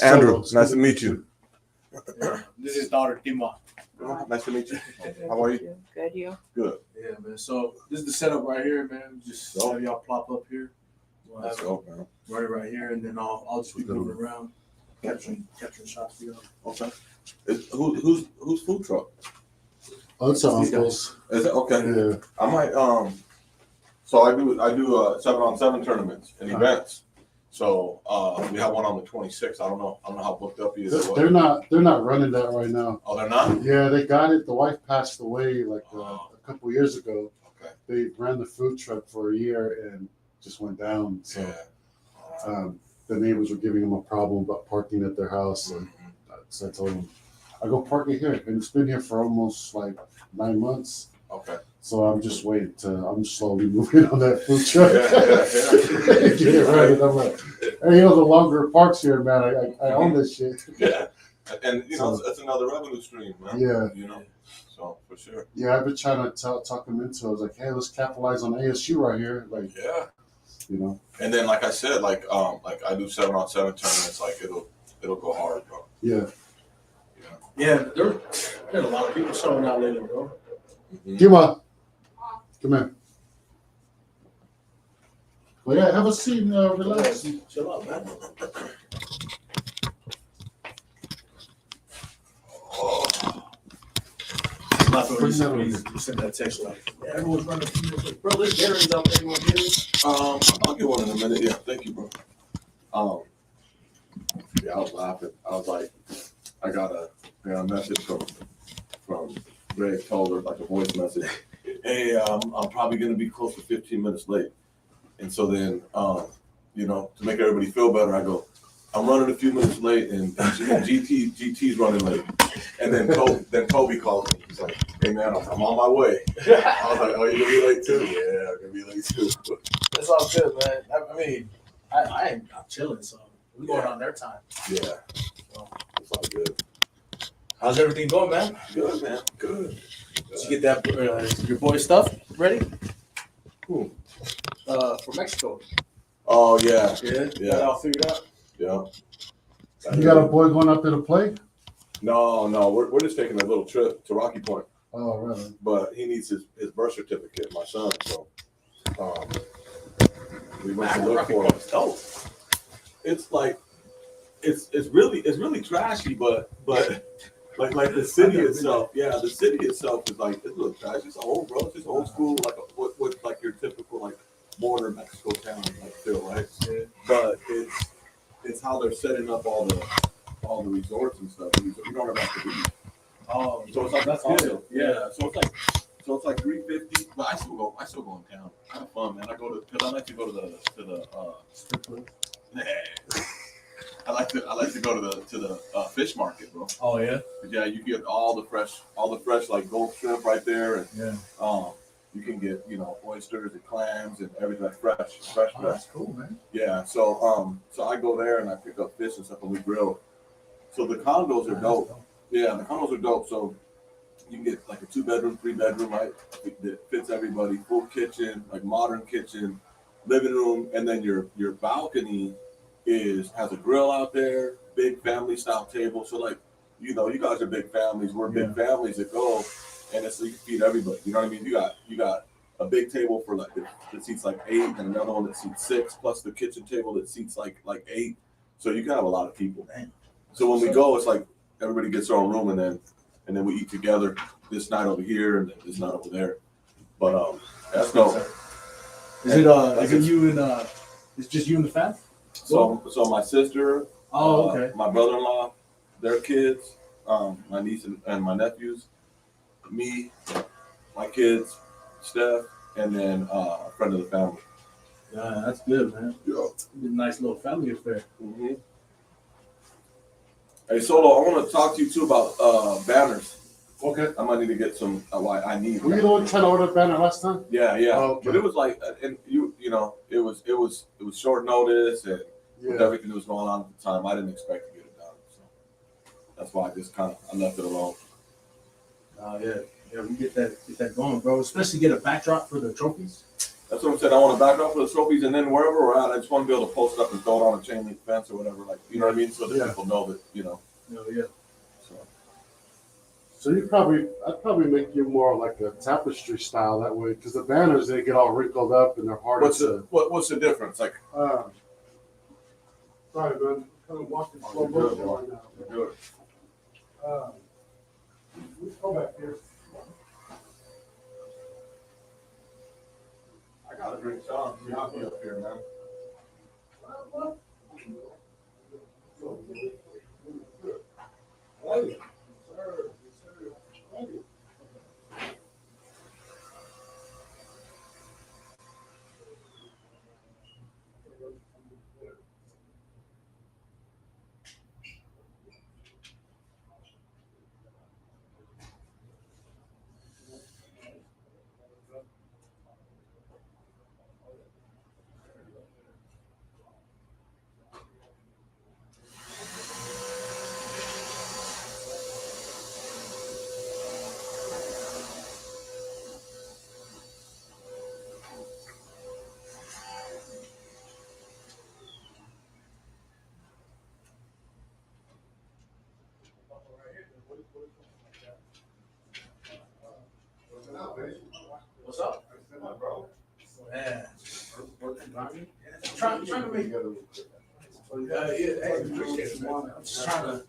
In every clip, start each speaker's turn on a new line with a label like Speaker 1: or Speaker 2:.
Speaker 1: Andrew, nice to meet you.
Speaker 2: This is daughter Tima.
Speaker 1: Nice to meet you. How are you?
Speaker 3: Good, you?
Speaker 1: Good.
Speaker 2: Yeah, man. So this is the setup right here, man. Just have y'all plop up here. We'll have
Speaker 1: So, man.
Speaker 2: right here, and then I'll just be moving around, capturing shots for you.
Speaker 1: Okay. Who's food truck?
Speaker 4: Oh, it's uncle's.
Speaker 1: Is it okay?
Speaker 4: Yeah.
Speaker 1: I might So I do 7-on-7 tournaments and events. So we have one on the 26th. I don't know how booked up he is.
Speaker 4: They're not running that right now.
Speaker 1: Oh, they're not?
Speaker 4: Yeah, they got it. The wife passed away like a couple years ago.
Speaker 1: Okay.
Speaker 4: They ran the food truck for a year and just went down. So the neighbors were giving them a problem about parking at their house. And so I told them, I go park it here. And it's been here for almost like 9 months.
Speaker 1: Okay.
Speaker 4: So I'm just waiting I'm slowly moving on that food truck.
Speaker 1: Yeah.
Speaker 4: Get it right. And I'm like, hey, the longer it parks here, man, I own this shit.
Speaker 1: Yeah. And that's another revenue stream, man.
Speaker 4: Yeah.
Speaker 1: So for sure.
Speaker 4: Yeah, I've been trying to talk them into it. I was like, hey, let's capitalize on ASU right here. Like,
Speaker 1: And then like I said, like I do 7-on-7 tournaments, like it'll go hard, bro.
Speaker 4: Yeah.
Speaker 2: Yeah, there's a lot of people showing out lately, bro.
Speaker 4: Mm-hmm. Come here. Well, yeah, have a seat and relax.
Speaker 2: Chill out, man. Not for you send that text like, yeah, everyone's running. Bro, there's Gatorades out there. You want Gatorades?
Speaker 1: I'll get one in a minute. Yeah, thank you, bro. Yeah, I was laughing. I was like, I got a message from Greg Toller, like a voice message. Hey, I'm probably gonna be close to 15 minutes late. And so then, to make everybody feel better, I go, I'm running a few minutes late, and GT's running late. And then Kobe calls me. He's like, hey man, I'm on my way. I was like, oh, you're gonna be late too? Yeah, I'm gonna be late too.
Speaker 2: That's all good, man. I mean, I'm chilling, so we're going on their time.
Speaker 1: Yeah, so it's all good.
Speaker 2: How's everything going, man?
Speaker 1: Good, man. Good.
Speaker 2: Did you get that your boy stuff ready?
Speaker 1: Who?
Speaker 2: For Mexico.
Speaker 1: Oh yeah.
Speaker 2: Yeah. That all figured out.
Speaker 1: Yeah.
Speaker 4: You got a boy going up there to play?
Speaker 1: No, we're just taking a little trip to Rocky Point.
Speaker 4: Oh, really?
Speaker 1: But he needs his birth certificate, my son. So we went to look for him.
Speaker 2: Dope.
Speaker 1: It's like it's really trashy, but like the city itself, the city itself is like it's a little trash. It's old, bro. It's just old school, like what like your typical like border Mexico town like feel, right? Yeah. But it's how they're setting up all the resorts and stuff. You don't ever have to be.
Speaker 2: Oh,
Speaker 1: so it's like
Speaker 2: that's good.
Speaker 1: Yeah. So it's like $350. But I still go in town. I have fun, man. Because I like to go to the
Speaker 2: strip club.
Speaker 1: I like to go to the fish market, bro.
Speaker 2: Oh yeah.
Speaker 1: Yeah, you get all the fresh like gold shrimp right there, and you can get oysters and clams and everything like fresh.
Speaker 2: Oh, that's cool, man.
Speaker 1: Yeah, so I go there and I pick up fish and stuff and we grill. So the condos are dope. Yeah, the condos are dope. So you can get like a 2-bedroom, 3-bedroom, right? That fits everybody. Full kitchen, like modern kitchen, living room, and then your balcony has a grill out there, big family style table. So like, you guys are big families. We're big families that go, and it's so you feed everybody. You know what I mean? You got a big table for like that seats like 8, and another one that seats 6, plus the kitchen table that seats like 8. So you can have a lot of people.
Speaker 2: Damn.
Speaker 1: So when we go, it's like everybody gets their own room, and then we eat together. This night over here, and then this night over there. But that's no.
Speaker 2: Is it you and it's just you and the fam?
Speaker 1: So my sister,
Speaker 2: okay.
Speaker 1: My brother-in-law, their kids, my niece and my nephews, me, my kids, Steph, and then a friend of the family.
Speaker 2: Yeah, that's good, man.
Speaker 1: Yeah.
Speaker 2: A nice little family affair.
Speaker 1: Mm-hmm. Hey, Solo, I want to talk to you too about banners.
Speaker 4: Okay.
Speaker 1: I might need to get some. I need.
Speaker 4: Were you the one trying to order a banner last time?
Speaker 1: Yeah.
Speaker 4: Oh, okay.
Speaker 1: But it was like, and it was short notice, and with everything that was going on at the time, I didn't expect to get it done. So that's why I left it alone.
Speaker 2: Yeah, we get that going, bro. Especially get a backdrop for the trophies.
Speaker 1: That's what I'm saying. I want to back up for the trophies, and then wherever we're at, I just want to be able to post it up and throw it on a chain link fence or whatever. Like, you know what I mean? So that people know that, you know.
Speaker 2: Yeah.
Speaker 4: So I'd probably make you more like a tapestry style that way, because the banners, they get all wrinkled up and they're hard to.
Speaker 1: What's the difference? Like,
Speaker 4: Sorry, man. Kind of walking slow
Speaker 1: you're good,
Speaker 4: motion
Speaker 1: boy.
Speaker 4: right now.
Speaker 1: You're good.
Speaker 4: Let's go back here.
Speaker 1: I got to drink Sean. You're not me up here, man.
Speaker 2: What's up? Man, trying to make. Yeah, hey, appreciate it, man. I'm just trying to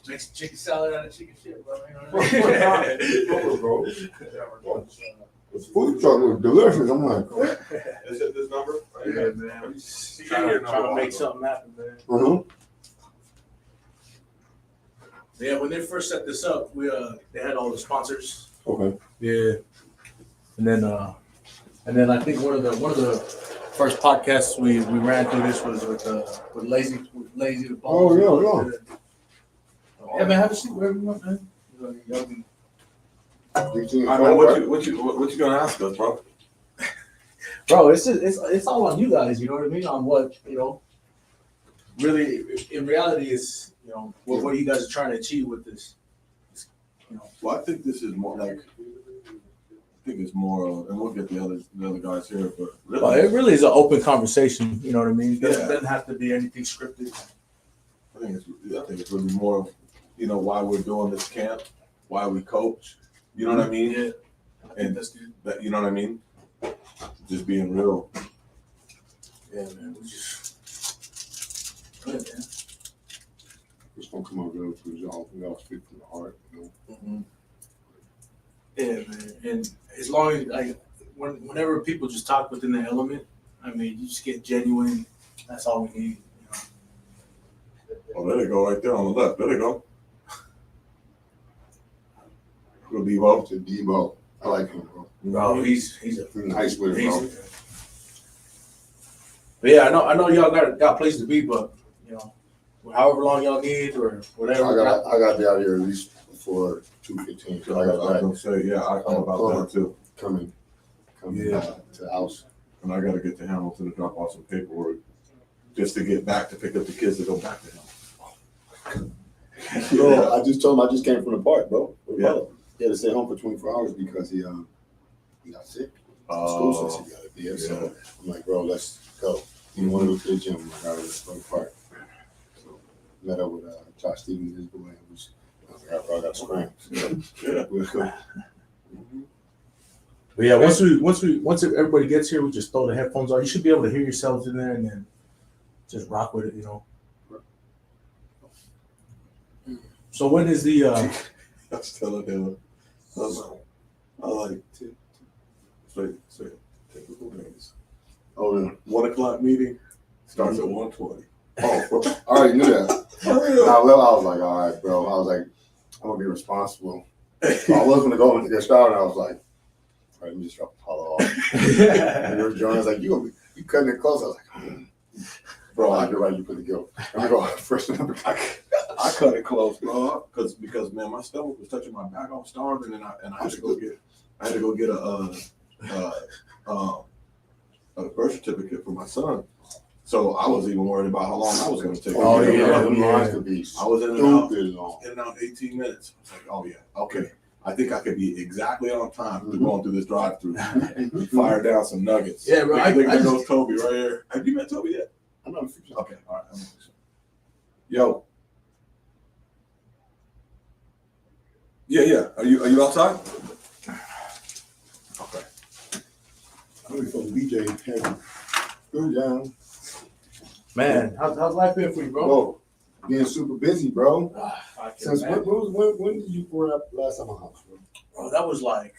Speaker 2: make some chicken salad out of chicken shit, bro. You know what I mean?
Speaker 3: The food truck was delicious. I'm like,
Speaker 1: Is it this number?
Speaker 2: Yeah, man. We just trying to make something happen, man. Yeah, when they first set this up, they had all the sponsors.
Speaker 3: okay.
Speaker 2: Yeah, and then I think one of the first podcasts we ran through this was with lazy the
Speaker 3: Oh, yeah.
Speaker 2: Yeah, man, have a seat wherever you want, man. Y'all can-
Speaker 1: I mean, what you gonna ask us, bro?
Speaker 2: Bro, it's all on you guys. You know what I mean? On what really in reality is what you guys are trying to achieve with this.
Speaker 1: Well, I think this is more like. I think it's more, and we'll get the other guys here, but really,
Speaker 2: Well, it really is an open conversation. You know what I mean? It
Speaker 1: Yeah.
Speaker 2: doesn't have to be anything scripted.
Speaker 1: I think it's really more of, why we're doing this camp, why we coach. You know what I mean?
Speaker 2: Yeah,
Speaker 1: And
Speaker 2: that's good.
Speaker 1: that, you know what I mean? Just being real.
Speaker 2: Yeah, man. We just good, man.
Speaker 3: It's gonna come out real because y'all speak from the heart.
Speaker 2: Mm-hmm. Yeah, man. And as long as whenever people just talk within the element, I mean, you just get genuine. That's all we need.
Speaker 1: Oh, there they go, right there on the left. There they go. Good Devo.
Speaker 3: To Debo, I like him, bro.
Speaker 2: Bro, he's a
Speaker 3: He's nice with it, bro.
Speaker 2: But yeah, I know y'all got a place to be, but however long y'all need or whatever.
Speaker 3: I got to be out here at least before 2:15. So I
Speaker 1: I was
Speaker 3: got
Speaker 1: gonna say, yeah, I thought about that too.
Speaker 3: coming
Speaker 2: Yeah.
Speaker 3: to the house.
Speaker 1: And I gotta get to Hamilton to drop off some paperwork just to get back to pick up the kids to go back to Hamilton.
Speaker 3: Bro, I just told him I just came from the park, bro.
Speaker 1: Yeah.
Speaker 3: He had to stay home for 24 hours because he got sick. School since he got it. Yeah, so I'm like, bro, let's go. You want to go to the gym? I'm like, all right, let's go to the park. So met up with Josh Stevens, his boy, and I was like, bro, I got to scram.
Speaker 1: Yeah.
Speaker 3: We'll go.
Speaker 2: But yeah, once everybody gets here, we just throw the headphones on. You should be able to hear yourselves in there, and then just rock with it, So when is the?
Speaker 1: I was telling him, I like say typical days.
Speaker 3: Oh, yeah.
Speaker 1: 1 o'clock meeting starts at 1:20.
Speaker 3: Oh, bro, I already knew that. I was like, all right, bro. I was like, I'm going to be responsible. So I was going to go into get started, and I was like, all right, let me just drop the hollow off. And your John was like, you cutting it close. I was like, bro, you're right, you put the guilt. Let me go freshen up.
Speaker 1: I cut it close, bro, because man, my stomach was touching my back. I was starving, and I had to go get a birth certificate for my son. So I was even worried about how long I was going to take.
Speaker 3: Oh,
Speaker 1: to get it.
Speaker 3: yeah. Them lines could be
Speaker 1: I was in and out
Speaker 3: stupid long.
Speaker 1: 18 minutes. I was like, oh yeah, okay. I think I could be exactly on time to going through this drive-through. Fire down some nuggets.
Speaker 2: Yeah, bro.
Speaker 1: There goes Toby right here. Have you met Toby yet?
Speaker 3: I'm not fixing.
Speaker 1: Okay, all right. I'm gonna fix it. Yo. Yeah. Are you outside? Okay.
Speaker 3: I'm waiting for the DJ. Hey, good down.
Speaker 2: Man, how's life been for you, bro?
Speaker 3: Bro, being super busy, bro.
Speaker 2: I can
Speaker 3: Since
Speaker 2: imagine.
Speaker 3: when did you pour up last time my house, bro?
Speaker 2: Bro, that was like,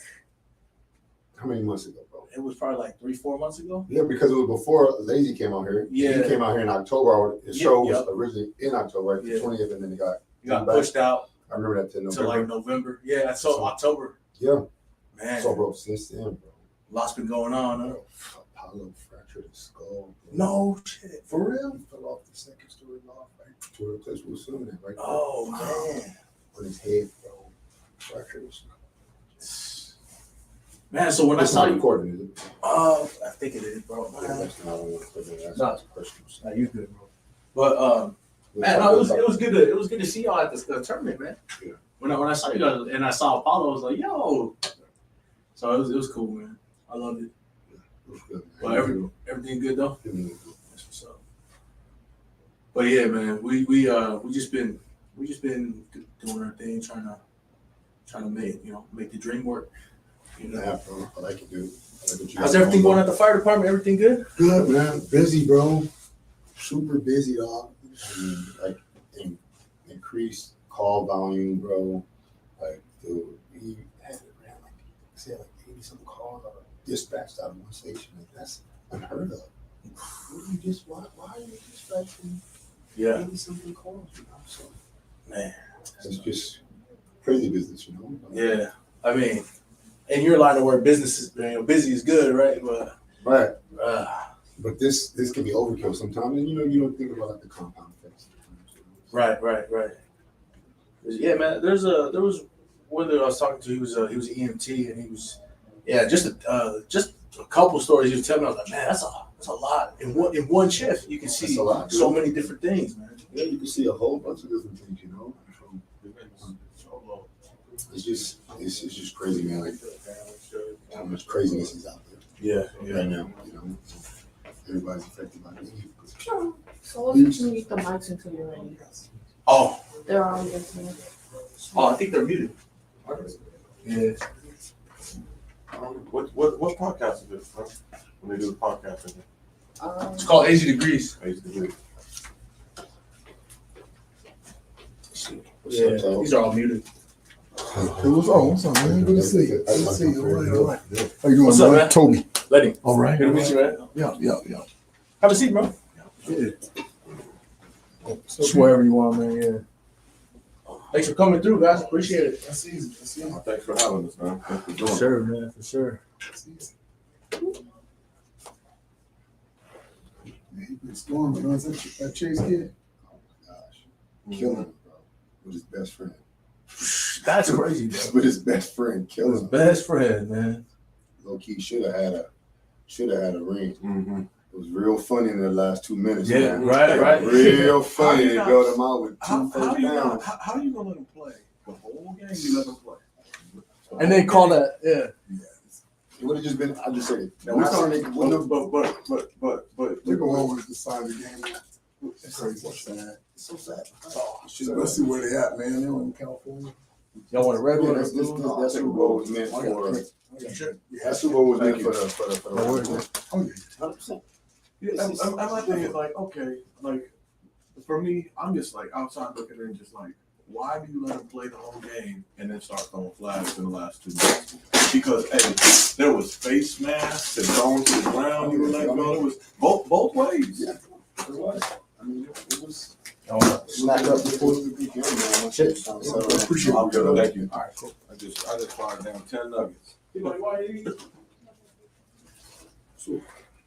Speaker 3: How many months ago, bro?
Speaker 2: it was probably like 3-4 months ago.
Speaker 3: Yeah, because it was before Lazy came out here.
Speaker 2: Yeah.
Speaker 3: He came out here in October. His
Speaker 2: Yeah,
Speaker 3: show was
Speaker 2: yep.
Speaker 3: originally in October, right?
Speaker 2: Yeah.
Speaker 3: The 20th, and then it got.
Speaker 2: You got
Speaker 3: back.
Speaker 2: pushed out
Speaker 3: I remember that to
Speaker 2: to
Speaker 3: November.
Speaker 2: like November. Yeah, so
Speaker 3: So-
Speaker 2: October.
Speaker 3: Yeah.
Speaker 2: Man,
Speaker 3: So, bro, since then, bro.
Speaker 2: lots been going on, huh?
Speaker 3: Apollo fractured his skull. Bro.
Speaker 2: No shit. For real?
Speaker 3: He fell off the second story loft, right to the place we were swimming at, right there.
Speaker 2: Oh, man.
Speaker 3: On his head, bro. Fractured his skull.
Speaker 2: Man, so when I
Speaker 3: It's
Speaker 2: saw
Speaker 3: not
Speaker 2: you,
Speaker 3: recording, is it?
Speaker 2: I think it is, bro.
Speaker 3: Yeah, that's not on the
Speaker 2: No.
Speaker 3: questions.
Speaker 2: Nah, you good, bro. But man, no, it was good to see y'all at the tournament, man.
Speaker 3: Yeah.
Speaker 2: When I saw you guys and I saw Apollo, I was like, yo. So it was cool, man. I loved it.
Speaker 3: It was good,
Speaker 2: But
Speaker 3: man.
Speaker 2: everything good though.
Speaker 3: Everything was
Speaker 2: That's what's up. But yeah, man, we just been doing our thing, trying to make the dream work. You
Speaker 3: good.
Speaker 2: know.
Speaker 3: Yeah, bro. I like it, dude. I like what you
Speaker 2: How's
Speaker 3: got
Speaker 2: everything going
Speaker 3: on.
Speaker 2: at the fire department? Everything good?
Speaker 3: Good, man. Busy, bro. Super busy, dog. I mean, like, increased call volume, bro. Like, dude, we had around, like, say, like 80 some calls that are dispatched out of one station. Like, that's unheard of. Why are you dispatching
Speaker 2: Yeah,
Speaker 3: 80 something calls? You know? So,
Speaker 2: man.
Speaker 3: it's just crazy business, you know?
Speaker 2: Yeah, I mean, in your line of work, business is busy is good, right? But
Speaker 3: Right.
Speaker 2: uh,
Speaker 3: But this can be overkill sometimes, and you don't think about like the compound effects.
Speaker 2: right. Yeah, man. There was one that I was talking to. He was an EMT, and he was just a couple stories he was telling me. I was like, man, that's a lot in one shift. You can see
Speaker 3: That's a lot,
Speaker 2: so
Speaker 3: dude.
Speaker 2: many different things, man.
Speaker 3: Yeah, you can see a whole bunch of different things, you know. It's just crazy, man. Like how much craziness is out there
Speaker 2: Yeah,
Speaker 3: right now. You know, everybody's affected by it.
Speaker 5: So you can mute the mics until you're ready.
Speaker 2: Oh,
Speaker 5: They're all listening.
Speaker 2: I think they're muted. Yeah.
Speaker 1: What podcast is this? Huh? When they do the podcast, in
Speaker 2: It's called 80 Degrees.
Speaker 1: it?
Speaker 2: Yeah, these are all muted.
Speaker 6: What's up, man? Good to see you. Good to see you. All right. How you doing,
Speaker 2: What's up,
Speaker 6: man?
Speaker 2: man?
Speaker 6: Toby.
Speaker 2: Letty.
Speaker 6: All right.
Speaker 2: Good to meet you, man.
Speaker 6: Yeah.
Speaker 2: Have a seat, bro.
Speaker 6: Yeah.
Speaker 2: Just wherever you want, man. Yeah. Thanks for coming through, guys. Appreciate it.
Speaker 6: That's easy. That's easy.
Speaker 1: Thanks for having us, man. Thanks for doing it.
Speaker 2: sure, man. For sure.
Speaker 6: That's easy. Man, he been storming. Is that Chase kid?
Speaker 3: Oh my gosh, killing him, bro, with his best friend.
Speaker 2: That's crazy, bro.
Speaker 3: With his best friend, killing
Speaker 2: His
Speaker 3: him.
Speaker 2: best friend, man.
Speaker 3: Low key should have had a ring.
Speaker 1: Mm-hmm.
Speaker 3: It was real funny in the last 2 minutes.
Speaker 2: Yeah,
Speaker 3: man.
Speaker 2: right.
Speaker 3: Real funny.
Speaker 1: How
Speaker 3: They
Speaker 1: you
Speaker 3: bailed him out with
Speaker 1: How
Speaker 3: two first
Speaker 1: you
Speaker 3: downs.
Speaker 1: gonna let them play the whole game? You let them play,
Speaker 2: And they call that, yeah.
Speaker 3: It would have just been. I just said it.
Speaker 1: Now,
Speaker 3: When
Speaker 1: we
Speaker 3: I started
Speaker 1: talking,
Speaker 3: making-
Speaker 1: but
Speaker 6: They gonna always decide the game. It's crazy.
Speaker 3: It's so sad.
Speaker 6: So let's see where they at, man. They're in California.
Speaker 2: Y'all want a red
Speaker 3: Yeah,
Speaker 2: one?
Speaker 3: that's that Super Bowl was meant for.
Speaker 6: Sure.
Speaker 3: That Super Bowl was meant
Speaker 1: Thank
Speaker 3: for
Speaker 1: you.
Speaker 3: the
Speaker 6: Oh,
Speaker 3: Rams.
Speaker 6: yeah. Oh, yeah.
Speaker 3: 100%.
Speaker 1: Yeah, and my thing is like, okay, like for me, I'm just like outside looking in, just like, why do you let them play the whole game and then start throwing flags in the last 2 minutes? Because hey, there was face masks and thrown to the ground. You were letting go. It was both ways.
Speaker 3: Yeah, it was. I mean, it was
Speaker 2: Y'all want a
Speaker 3: snapped up before the beginning, man.
Speaker 2: Chips?
Speaker 3: So,
Speaker 6: Appreciate
Speaker 1: I'm
Speaker 6: it.
Speaker 1: good. Thank you.
Speaker 2: All right, cool.
Speaker 1: I just fired down 10 nuggets.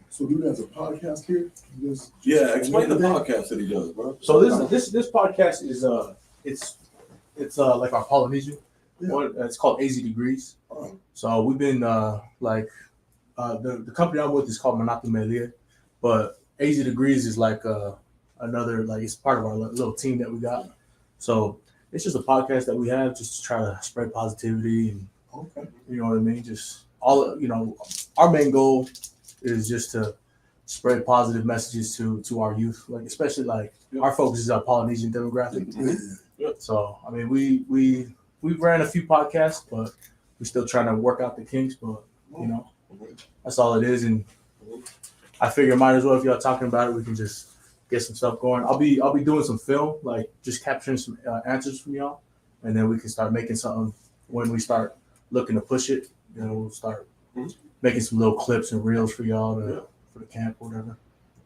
Speaker 6: So dude has a podcast here. He does-
Speaker 1: Yeah, explain the podcast that he does, bro.
Speaker 2: So this podcast is it's like our Polynesian one. It's called 80 Degrees.
Speaker 6: Oh.
Speaker 2: So we've been the company I'm with is called Manatu Melie, but 80 Degrees is like another, like it's part of our little team that we got. So it's just a podcast that we have just to try to spread positivity and
Speaker 6: Okay.
Speaker 2: you know what I mean. Just all our main goal is just to spread positive messages to our youth, like especially like our focus is our Polynesian demographic. So I mean, we ran a few podcasts, but we're still trying to work out the kinks. But that's all it is. And I figure might as well if y'all talking about it, we can just get some stuff going. I'll be doing some film, like just capturing some answers from y'all, and then we can start making something when we start looking to push it. We'll start making some little clips and reels for y'all for the camp or whatever.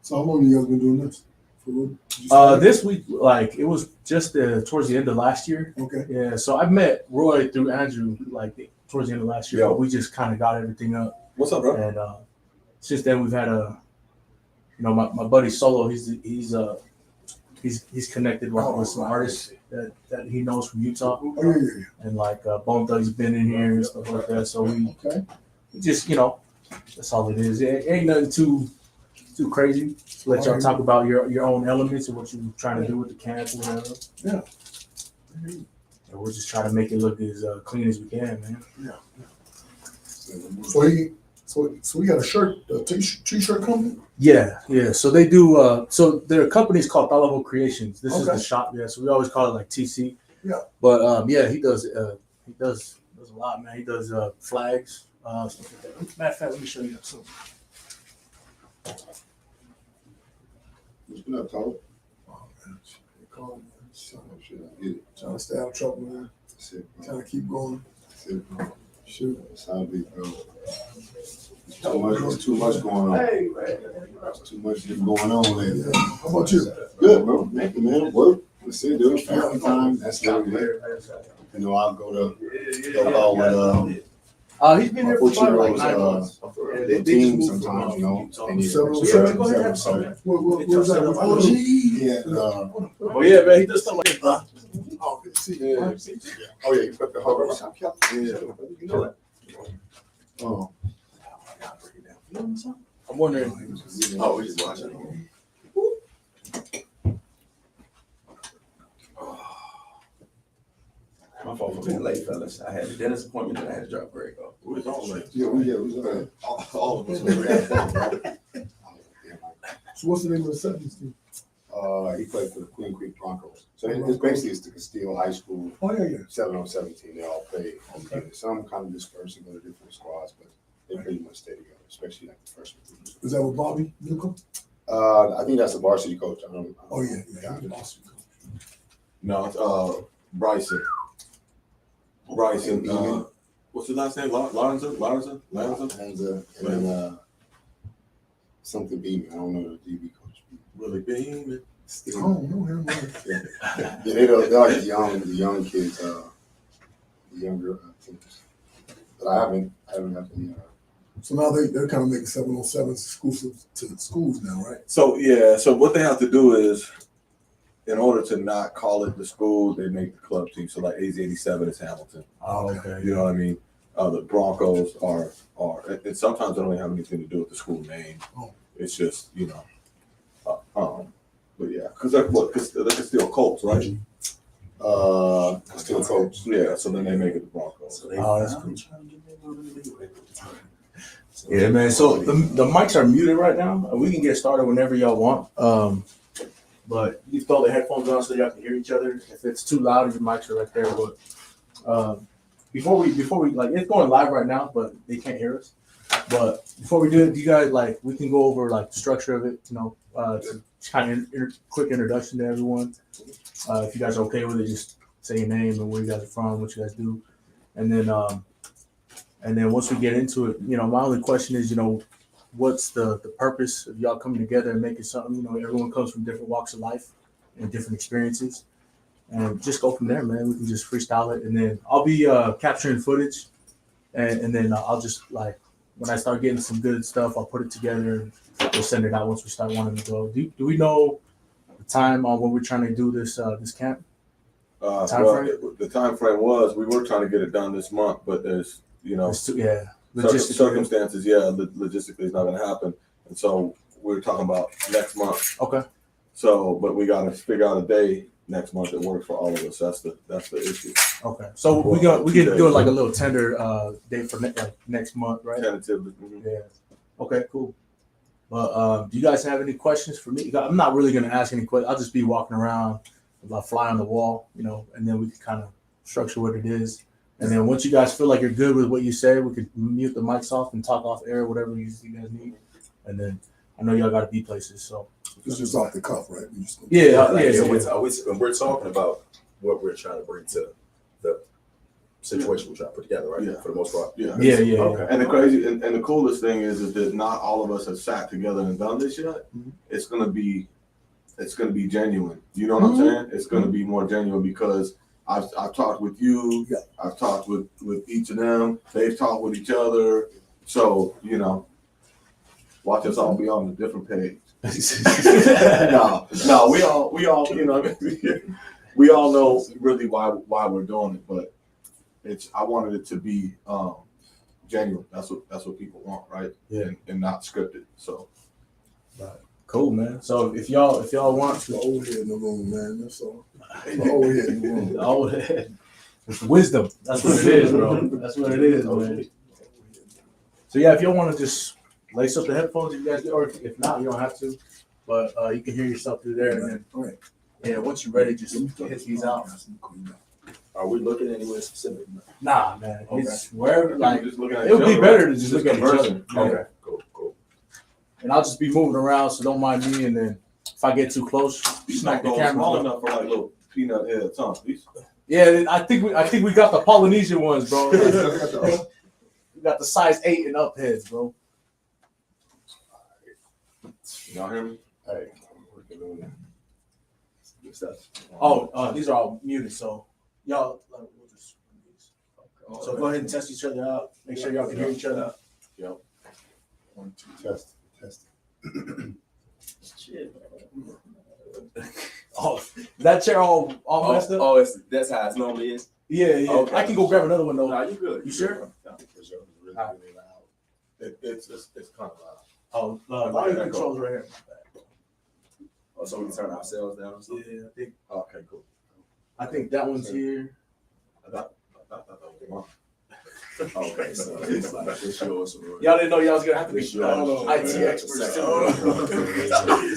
Speaker 6: So how long have you guys been doing this? For real? Did you start?
Speaker 2: This week, like it was just towards the end of last year.
Speaker 6: Okay.
Speaker 2: Yeah, so I met Roy through Andrew like towards the end of last year.
Speaker 1: Yeah.
Speaker 2: But we just kind of got everything up,
Speaker 1: What's up, bro?
Speaker 2: and since then we've had my buddy Solo. He's connected with some artists that he knows from Utah,
Speaker 6: Oh yeah.
Speaker 2: and like Bone Thug's been in here and stuff like that. So we
Speaker 6: Okay.
Speaker 2: just that's all it is. It ain't nothing too crazy. Let y'all talk about your own elements and what you're trying to do with the camp or whatever.
Speaker 6: Yeah.
Speaker 2: And we'll just try to make it look as clean as we can, man.
Speaker 6: So we got a t-shirt company.
Speaker 2: Yeah. So they do. So their company's called Thalavo Creations. This is
Speaker 6: Okay.
Speaker 2: the shop. Yeah. So we always call it like TC.
Speaker 6: Yeah.
Speaker 2: But he does a lot, man. He does flags. Stuff like that. Matter of fact, let me show you something.
Speaker 3: What's been up, Tyler?
Speaker 6: Oh man, they call me.
Speaker 3: Shut up, shit. I get it.
Speaker 6: Trying to stay out of trouble, man.
Speaker 3: That's it, bro.
Speaker 6: Trying to keep going.
Speaker 3: That's it, bro.
Speaker 6: Shoot.
Speaker 3: That's how it be, bro. There's too much going on.
Speaker 2: Hey, man.
Speaker 3: There's too much going on lately.
Speaker 6: Yeah. How about you?
Speaker 3: Good, bro. Thank you, man. Work. That's it, dude. Family time. That's literally it. I'll go out with
Speaker 2: He's been here for probably like 9 months.
Speaker 3: the team sometimes, They need
Speaker 6: Several
Speaker 3: to-
Speaker 6: shows.
Speaker 2: Go ahead, have some.
Speaker 6: Where's that? Oh, gee.
Speaker 3: Yeah.
Speaker 2: Oh yeah, man. He does stuff like that.
Speaker 6: Oh, good to see you.
Speaker 1: Yeah.
Speaker 3: Oh yeah, you put the whole yeah. You know that. Oh.
Speaker 2: I'm wondering.
Speaker 3: Oh, we just watching.
Speaker 7: My fault for being late, fellas. I had a dentist appointment and I had to drop Greg off.
Speaker 1: We was all like,
Speaker 3: Yeah, we
Speaker 1: all of us. were
Speaker 6: So what's the name of the 70s team?
Speaker 3: He played for the Queen Creek Broncos. So it's the Castile High School
Speaker 6: Oh yeah.
Speaker 3: 7-on-7 team. They all play home games. Some kind of disperse and go to different squads, but they pretty much stay together, especially like the freshman team.
Speaker 6: Is that with Bobby Newcomb?
Speaker 3: I think that's the varsity coach. I don't know.
Speaker 6: Oh yeah. He's an awesome coach.
Speaker 1: No, it's Bryson. What's his last name? Larson?
Speaker 3: And then something Beamer. I don't know the DB coach.
Speaker 1: Really beaming.
Speaker 6: I don't know him. Man.
Speaker 3: Yeah, they're like the young kids, the younger teams. But I haven't had any.
Speaker 6: So now they're kind of making 7-on-7s exclusive to the schools now, right?
Speaker 1: So what they have to do is, in order to not call it the school, they make the club team. So like AZ87 is Hamilton.
Speaker 2: Oh, okay.
Speaker 1: You know what I mean? The Broncos are, and sometimes they don't even have anything to do with the school name.
Speaker 6: Oh.
Speaker 1: It's just but yeah, because they're still Colts, right?
Speaker 3: Still coach.
Speaker 1: Yeah, so then they make it the Broncos.
Speaker 2: Oh, that's cool. Yeah, man. So the mics are muted right now. We can get started whenever y'all want. But you throw the headphones on so y'all can hear each other. If it's too loud, your mics are right there. But before we like, it's going live right now, but they can't hear us. But before we do it, do you guys like we can go over like the structure of it? Just kind of quick introduction to everyone. If you guys are okay with it, just say your name and where you guys are from, what you guys do, and then once we get into it, my only question is, what's the purpose of y'all coming together and making something? Everyone comes from different walks of life and different experiences, and just go from there, man. We can just freestyle it, and then I'll be capturing footage, and then I'll just like when I start getting some good stuff, I'll put it together and we'll send it out once we start wanting to go. Do we know the time on when we're trying to do this camp?
Speaker 1: The time frame was we were trying to get it done this month, but there's circumstances, logistically it's not going to happen, and so we're talking about next month.
Speaker 2: Okay.
Speaker 1: So, but we got to figure out a day next month it works for all of us. That's the issue.
Speaker 2: Okay. So we can do like a little tender date for next month, right?
Speaker 1: Tentatively.
Speaker 2: Yeah. Okay, cool. But do you guys have any questions for me? I'm not really gonna ask any questions. I'll just be walking around with a fly on the wall, and then we can kind of structure what it is. And then once you guys feel like you're good with what you say, we could mute the mics off and talk off air, whatever you guys need. And then I know y'all got to be places, so
Speaker 6: It's just off the cuff, right? We just
Speaker 2: yeah.
Speaker 8: When we're talking about what we're trying to bring to the situation we're trying to put together, right?
Speaker 1: Yeah.
Speaker 8: For the most part.
Speaker 2: Yeah.
Speaker 8: Okay.
Speaker 1: And the crazy and the coolest thing is that not all of us have sat together and done this yet.
Speaker 2: Mhm.
Speaker 1: It's gonna be genuine. You know what I'm saying? It's gonna be more genuine because I've talked with you.
Speaker 6: Yeah.
Speaker 1: I've talked with each of them. They've talked with each other. So watch us all be on a different page. No, we all we all know really why we're doing it, but I wanted it to be genuine. That's what people want, right?
Speaker 2: Yeah.
Speaker 1: And not scripted. So
Speaker 2: Cool, man. So if y'all want
Speaker 6: the old head in the room, man. That's all. The old head in the room.
Speaker 2: old head, it's wisdom. That's what it is, bro. That's what it is, man. So yeah, if y'all want to just lace up the headphones, if you guys do, or if not, you don't have to. But you can hear yourself through there, and then
Speaker 6: Right.
Speaker 2: yeah, once you're ready, just hit these out.
Speaker 8: Are we looking anywhere specific?
Speaker 2: Nah, man. It's wherever. Like
Speaker 1: just looking at
Speaker 2: it would
Speaker 1: each
Speaker 2: be
Speaker 1: other,
Speaker 2: better
Speaker 1: right?
Speaker 2: to just look at each other.
Speaker 1: conversing.
Speaker 2: Yeah.
Speaker 8: Okay. Cool.
Speaker 2: And I'll just be moving around, so don't mind me. And then if I get too close,
Speaker 1: These
Speaker 2: smack the
Speaker 1: not
Speaker 2: camera.
Speaker 1: small enough for like little peanut heads, huh?
Speaker 2: Yeah, I think we got the Polynesian ones, bro. We got the size 8 and up heads, bro.
Speaker 1: Y'all hear me?
Speaker 8: Hey, I'm working on that. Good stuff.
Speaker 2: Oh, these are all muted, so y'all. We'll just. So go ahead and test each other out. Make sure y'all can hear each other.
Speaker 1: Yep.
Speaker 3: 1, 2, test.
Speaker 8: Shit.
Speaker 2: Oh, is that chair all messed up?
Speaker 8: That's how it normally is.
Speaker 2: Yeah.
Speaker 8: Okay.
Speaker 2: I can go grab another one though.
Speaker 8: Nah, you good.
Speaker 2: You sure?
Speaker 1: It's kind of loud.
Speaker 2: Oh, volume controls right here.
Speaker 8: Oh, so we can turn ourselves down or something?
Speaker 2: Yeah,
Speaker 1: Okay, cool.
Speaker 2: I think that one's here.
Speaker 1: I thought that was mine.
Speaker 8: Okay, so it's like it's yours.
Speaker 2: Y'all didn't know y'all was gonna have to be
Speaker 8: It's yours.
Speaker 2: IT experts too.
Speaker 8: Oh.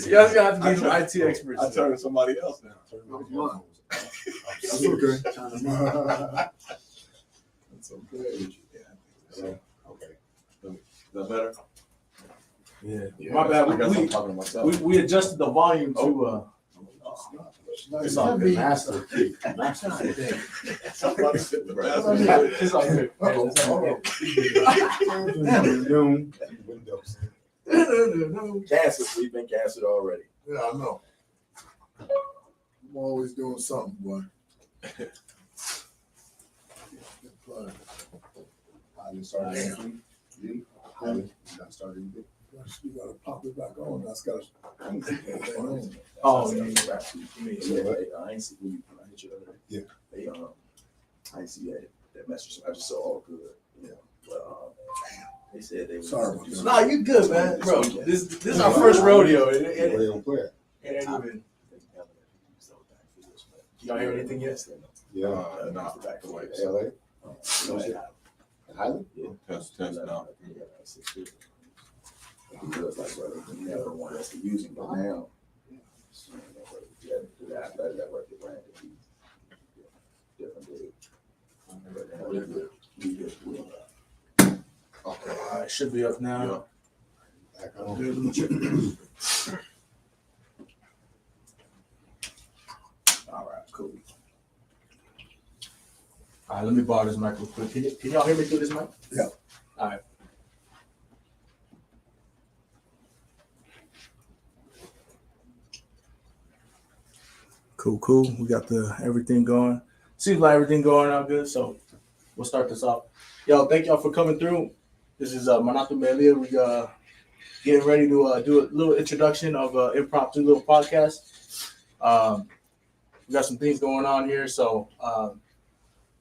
Speaker 2: Y'all was gonna have to be some IT experts.
Speaker 1: I turned somebody else down.
Speaker 6: That's okay.
Speaker 8: That's okay.
Speaker 3: Okay.
Speaker 1: Is that better?
Speaker 2: Yeah.
Speaker 8: Yeah.
Speaker 2: My bad.
Speaker 1: I guess I'm talking to myself.
Speaker 2: We adjusted the volume to
Speaker 6: It's
Speaker 2: all good.
Speaker 4: Master.
Speaker 1: Somebody said the
Speaker 2: it's all good.
Speaker 3: Windows.
Speaker 8: Cancer. We've been canceled already.
Speaker 6: Yeah, I know. I'm always doing something, boy.
Speaker 3: I just started next week. You? Got started.
Speaker 6: You gotta pop it back on. That's gotta.
Speaker 2: Oh, yeah.
Speaker 8: I ain't see when I hit you the other day.
Speaker 3: Yeah.
Speaker 8: They I ain't see that message. I just saw all good. Yeah. But they said they.
Speaker 6: Sorry about that.
Speaker 2: Nah, you good, man, bro. This is our first rodeo.
Speaker 3: Where
Speaker 2: It
Speaker 3: they gonna play it?
Speaker 2: ain't even. Y'all hear anything yet?
Speaker 3: Yeah.
Speaker 1: Not back away.
Speaker 3: LA? Highland?
Speaker 1: Test now.
Speaker 8: Because like brother, we never want us to use him, but now. That work the brand different dude.
Speaker 2: Okay, all right, should be up now.
Speaker 3: Back on.
Speaker 8: All right, cool.
Speaker 2: All right, let me borrow this mic real quick. Can y'all hear me through this mic?
Speaker 6: Yeah.
Speaker 2: All right. Cool. We got everything going. Seems like everything going out good, so we'll start this off. Yo, thank y'all for coming through. This is Manatu Melie. We getting ready to do a little introduction of impromptu little podcast. We got some things going on here, so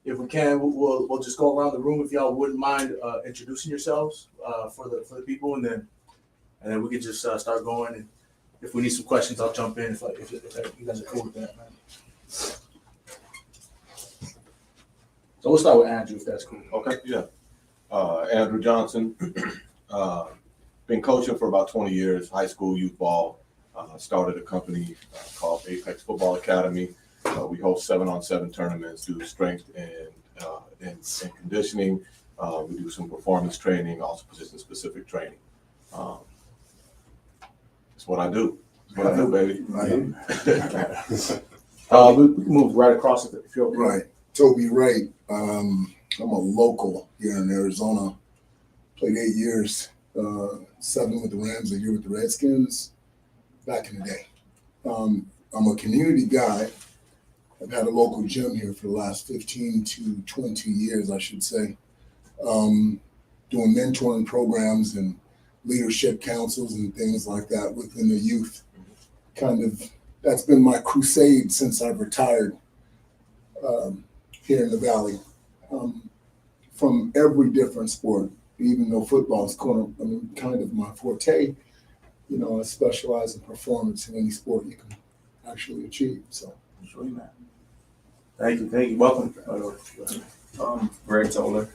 Speaker 2: if we can, we'll just go around the room if y'all wouldn't mind introducing yourselves for the people, and then we can just start going. And if we need some questions, I'll jump in if you guys are cool with that, man. So we'll start with Andrew, if that's cool.
Speaker 1: Okay, yeah. Andrew Johnson, been coaching for about 20 years, high school youth ball. Started a company called Apex Football Academy. We host 7-on-7 tournaments, do strength and conditioning. We do some performance training, also position-specific training. It's what I do. It's what I do, baby.
Speaker 2: We can move right across it if you're
Speaker 6: Right. Toby Wright. I'm a local here in Arizona. Played 8 years, 7 with the Rams, a year with the Redskins back in the day. I'm a community guy. I've had a local gym here for the last 15 to 20 years, I should say. Doing mentoring programs and leadership councils and things like that within the youth. That's been my crusade since I've retired here in the Valley. From every different sport, even though football is kind of my forte, I specialize in performance in any sport you can actually achieve. So,
Speaker 2: Sweet, man. Thank you. Welcome.
Speaker 7: Greg Toller,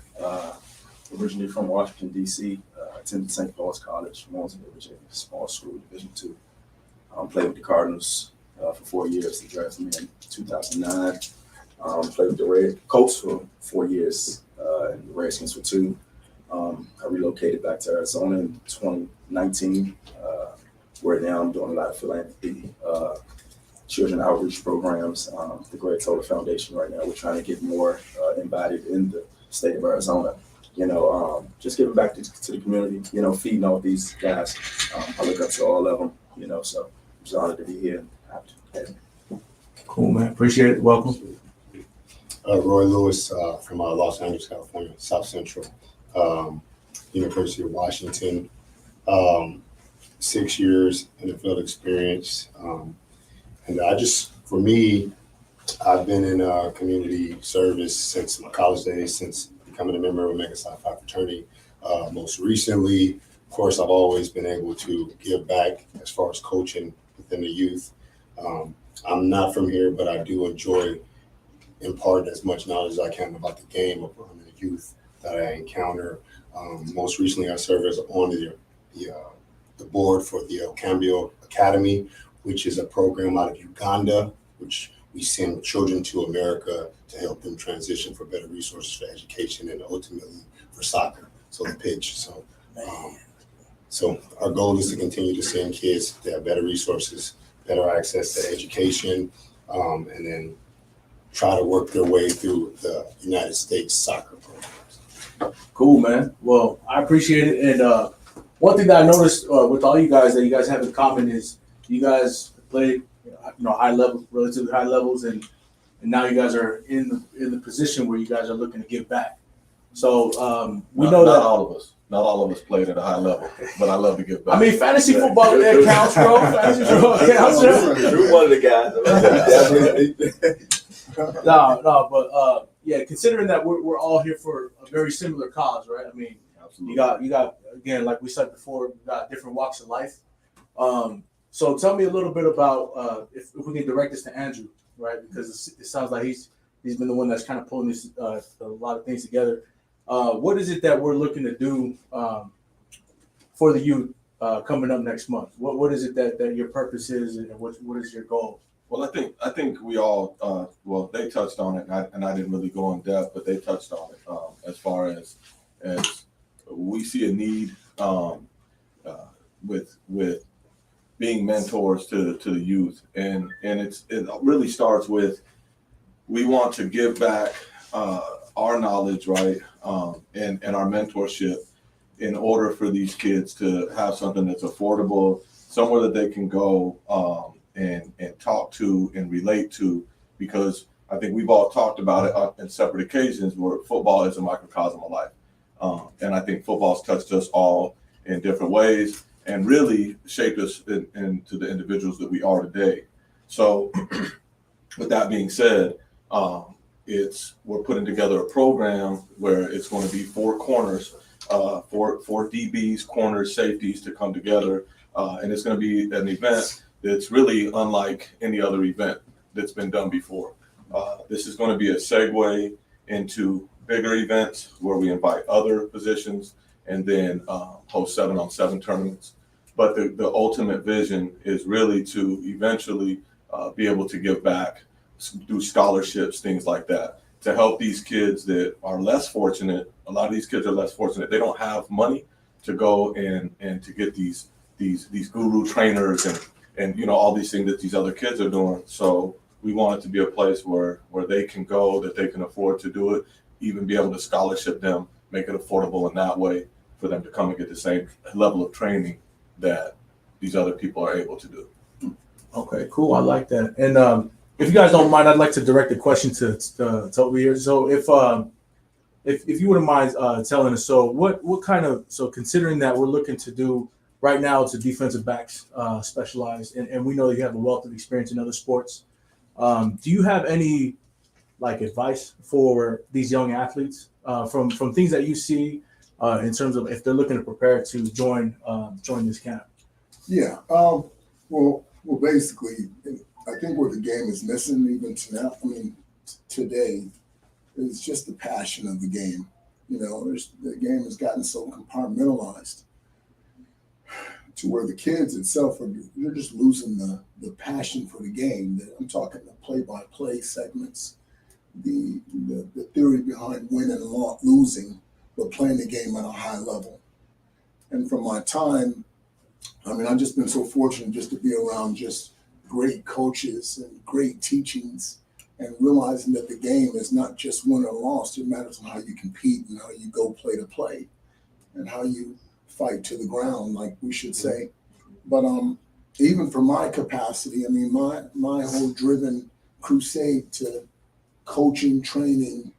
Speaker 7: originally from Washington, D.C., attended St. Paul's College, Warrensburg, Virginia, small school, Division II. Played with the Cardinals for 4 years. They drafted me in 2009. Played with the Colts for 4 years, and the Redskins for 2. I relocated back to Arizona in 2019, where now I'm doing a lot of philanthropy, children outreach programs, the Greg Toller Foundation right now. We're trying to get more embodied in the state of Arizona. Just giving back to the community, feeding all these guys. I look up to all of them, so I'm just honored to be here. And happy to
Speaker 2: Cool, man. Appreciate it. Welcome.
Speaker 3: Roy Lewis from Los Angeles, California, South Central, University of Washington. 6 years in the field experience. And for me, I've been in community service since my college days, since becoming a member of Omega Psi Phi fraternity. Most recently, of course, I've always been able to give back as far as coaching within the youth. I'm not from here, but I do enjoy imparting as much knowledge as I can about the game of the youth that I encounter. Most recently, I serve as on the board for the El Cambio Academy, which is a program out of Uganda, which we send children to America to help them transition for better resources for education and ultimately for soccer, so the pitch. So our goal is to continue to send kids to have better resources, better access to education, and then try to work their way through the United States soccer programs.
Speaker 2: Cool, man. Well, I appreciate it. And one thing that I noticed with all you guys that you guys have in common is you guys played, high levels, relatively high levels, and now you guys are in the position where you guys are looking to give back. So we know that
Speaker 1: Not all of us played at a high level, but I love to give back.
Speaker 2: I mean, fantasy football that counts, bro. Fantasy football counts.
Speaker 7: Drew one of the guys.
Speaker 2: But yeah, considering that we're all here for a very similar cause, right? I mean,
Speaker 1: Absolutely.
Speaker 2: you got again, like we said before, you got different walks of life. So tell me a little bit about if we can direct this to Andrew, right? Because it sounds like he's been the one that's kind of pulling this a lot of things together. What is it that we're looking to do for the youth coming up next month? What is it that your purpose is, and what is your goal?
Speaker 1: Well, I think we all they touched on it, and I didn't really go in depth, but they touched on it as far as we see a need with being mentors to the youth, and it really starts with we want to give back our knowledge, right, and our mentorship in order for these kids to have something that's affordable, somewhere that they can go and talk to and relate to, because I think we've all talked about it in separate occasions where football is a microcosm of life. And I think football's touched us all in different ways and really shaped us into the individuals that we are today. So with that being said, we're putting together a program where it's going to be 4 corners, four DBs, corners, safeties to come together. And it's going to be an event that's really unlike any other event. that's been done before. This is going to be a segue into bigger events where we invite other positions and then host 7-on-7 tournaments. But the ultimate vision is really to eventually be able to give back, do scholarships, things like that, to help these kids that are less fortunate. A lot of these kids are less fortunate. They don't have money to go and to get these guru trainers and you know, all these things that these other kids are doing. So we want it to be a place where they can go, that they can afford to do it, even be able to scholarship them, make it affordable in that way for them to come and get the same level of training that these other people are able to do.
Speaker 2: Okay, cool. I like that. And if you guys don't mind, I'd like to direct a question to Toby here. So if you wouldn't mind telling us, so what kind of, so considering that we're looking to do right now, it's a defensive backs specialized, and we know you have a wealth of experience in other sports. Do you have any like advice for these young athletes from things that you see in terms of if they're looking to prepare to join this camp?
Speaker 6: Yeah. Well, basically, I think what the game is missing even to now, today, is just the passion of the game. You know, the game has gotten so compartmentalized to where the kids itself they're just losing the passion for the game. I'm talking the play-by-play segments, the theory behind winning and losing, but playing the game at a high level. And from my time, I've just been so fortunate just to be around just great coaches and great teachings, and realizing that the game is not just win or loss. It matters on how you compete and how you go play to play and how you fight to the ground, like we should say. But even for my capacity, my whole driven crusade to coaching, training,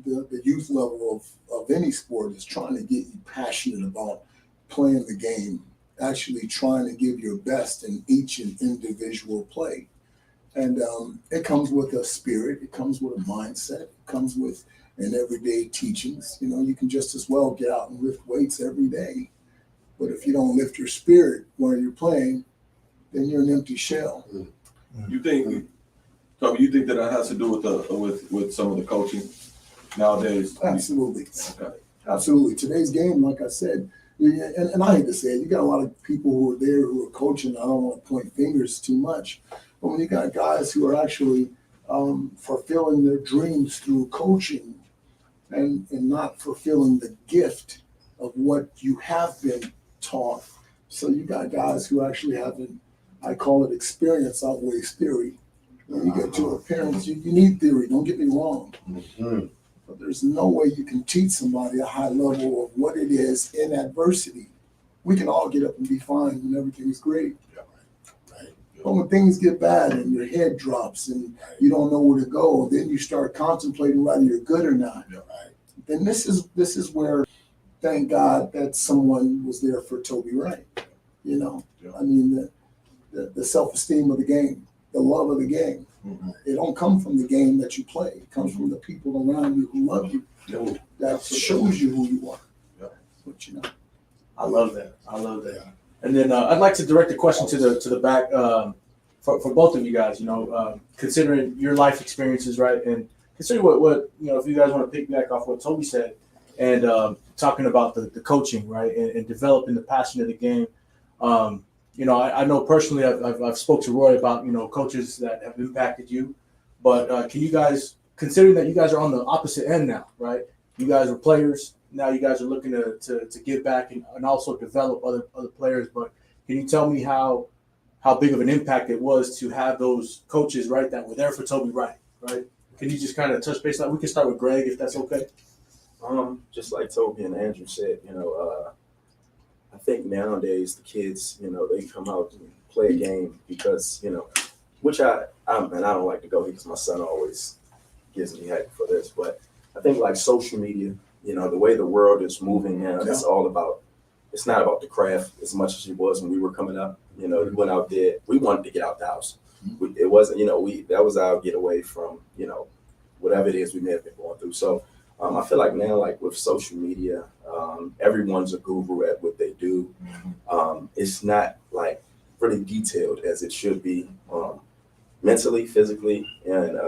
Speaker 6: the youth level of any sport is trying to get you passionate about playing the game, actually trying to give your best in each and individual play. And it comes with a spirit, it comes with a mindset, it comes with an everyday teachings. You know, you can just as well get out and lift weights every day. But if you don't lift your spirit while you're playing, then you're an empty shell.
Speaker 1: You think, Toby, you think that it has to do with some of the coaching nowadays?
Speaker 6: Absolutely.
Speaker 1: Okay.
Speaker 6: Absolutely. Today's game, like I said, and I hate to say it, you got a lot of people who are there who are coaching. I don't want to point fingers too much, but when you got guys who are actually fulfilling their dreams through coaching and not fulfilling the gift of what you have been taught. So you got guys who actually haven't, I call it experience outweighs theory. When you get to a parents, you need theory, don't get me wrong.
Speaker 3: Mhm.
Speaker 6: But there's no way you can teach somebody a high level of what it is in adversity. We can all get up and be fine when everything's great.
Speaker 3: Right.
Speaker 6: But when things get bad and your head drops and you don't know where to go, then you start contemplating whether you're good or not.
Speaker 3: Right.
Speaker 6: Then this is where, thank God that someone was there for Toby Wright. You know, the self-esteem of the game, the love of the game.
Speaker 1: Mhm.
Speaker 6: It don't come from the game that you play. It comes from the people around you who love you. That shows you who you are. But
Speaker 2: I love that. And then I'd like to direct a question to the back for both of you guys. You know, considering your life experiences, right, and considering what you know, if you guys want to piggyback off what Toby said, and talking about the coaching, right, and developing the passion of the game. You know, I know personally, I've spoke to Roy about, you know, coaches that have impacted you, but can you guys, considering that you guys are on the opposite end now, right? You guys are players. Now you guys are looking to give back and also develop other players. But can you tell me how big of an impact it was to have those coaches, right, that were there for Toby Wright, right? Can you just kind of touch base? We can start with Greg, if that's okay.
Speaker 7: Just like Toby and Andrew said, you know, I think nowadays the kids, you know, they come out and play a game because, you know, which and I don't like to go because my son always gives me heck for this, but I think like social media, you know, the way the world is moving now, it's all about, it's not about the craft as much as it was when we were coming up. You know, we went out there, we wanted to get out the house. It wasn't, you know, that was our getaway from, you know, whatever it is we may have been going through. So I feel like now, like with social media, everyone's a guru at what they do. It's not like really detailed as it should be. mentally, physically, and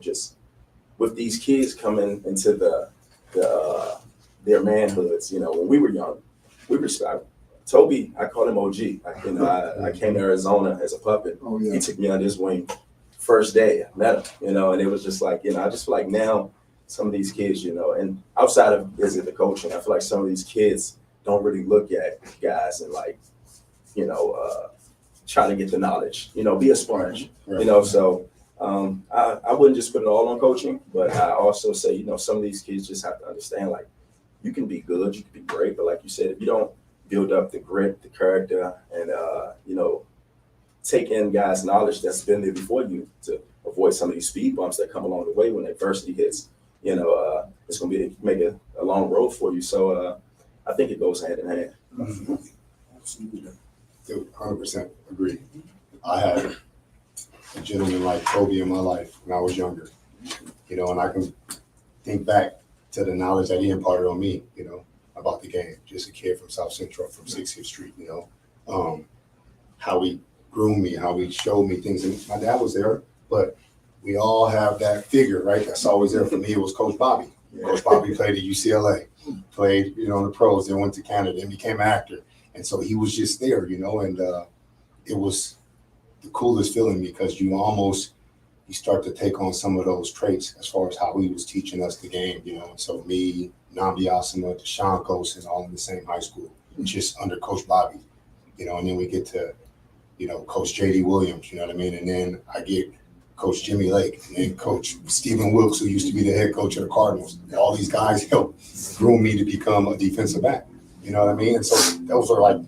Speaker 7: just with these kids coming into their manhoods. When we were young, we respect Toby. I call him OG. I came to Arizona as a puppet.
Speaker 6: Oh
Speaker 7: He
Speaker 6: yeah.
Speaker 7: took me on his wing first day I met him. And it was just like, I just feel like now some of these kids, and outside of is it the coaching, I feel like some of these kids don't really look at guys and like, try to get the knowledge, be a sponge, so I wouldn't just put it all on coaching, but I also say, some of these kids just have to understand, like, you can be good, you can be great, but like you said, if you don't build up the grit, the character, and, take in guys' knowledge that's been there before you to avoid some of these speed bumps that come along the way when adversity hits, it's going to make a long road for you. So I think it goes hand in hand.
Speaker 6: Absolutely.
Speaker 3: Dude, 100% agree. I had a gentleman like Toby in my life when I was younger, and I can think back to the knowledge that he imparted on me, about the game. Just a kid from South Central, from 60th Street, how he groomed me, how he showed me things. And my dad was there, but we all have that figure, right? That's always there for me. It was Coach Bobby. Coach Bobby played at UCLA, played, in the pros, then went to Canada, and became an actor. And so he was just there, and it was the coolest feeling because you start to take on some of those traits as far as how he was teaching us the game, And so me, Namdi Asama, Deshaun Ghost, and all in the same high school, just under Coach Bobby, and then we get to, Coach J.D. Williams, you know what I mean? And then I get Coach Jimmy Lake and then Coach Stephen Wilkes, who used to be the head coach of the Cardinals. And all these guys helped groom me to become a defensive back. You know what I mean? And so those are like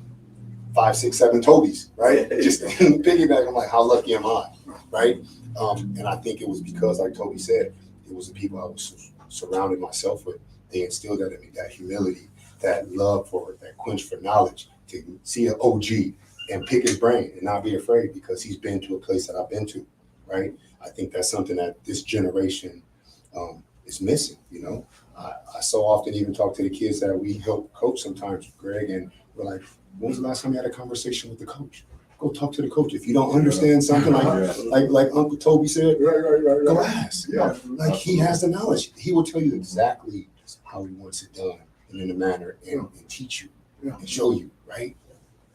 Speaker 3: 5, 6, 7 Tobys, right? Just piggyback. I'm like, how lucky am I, right? And I think it was because, like Toby said, it was the people I was surrounding myself with. They instilled that in me, that humility, that love for it, that quench for knowledge, to see an OG and pick his brain and not be afraid because he's been to a place that I've been to, right? I think that's something that this generation is missing, I so often even talk to the kids that we help coach sometimes, Greg, and we're like, when was the last time you had a conversation with the coach? Go talk to the coach. If you don't understand something like Uncle Toby said,
Speaker 6: Right.
Speaker 3: go ask.
Speaker 6: Yeah.
Speaker 3: Like he has the knowledge. He will tell you exactly how he wants it done and in a manner and teach you and show you, right?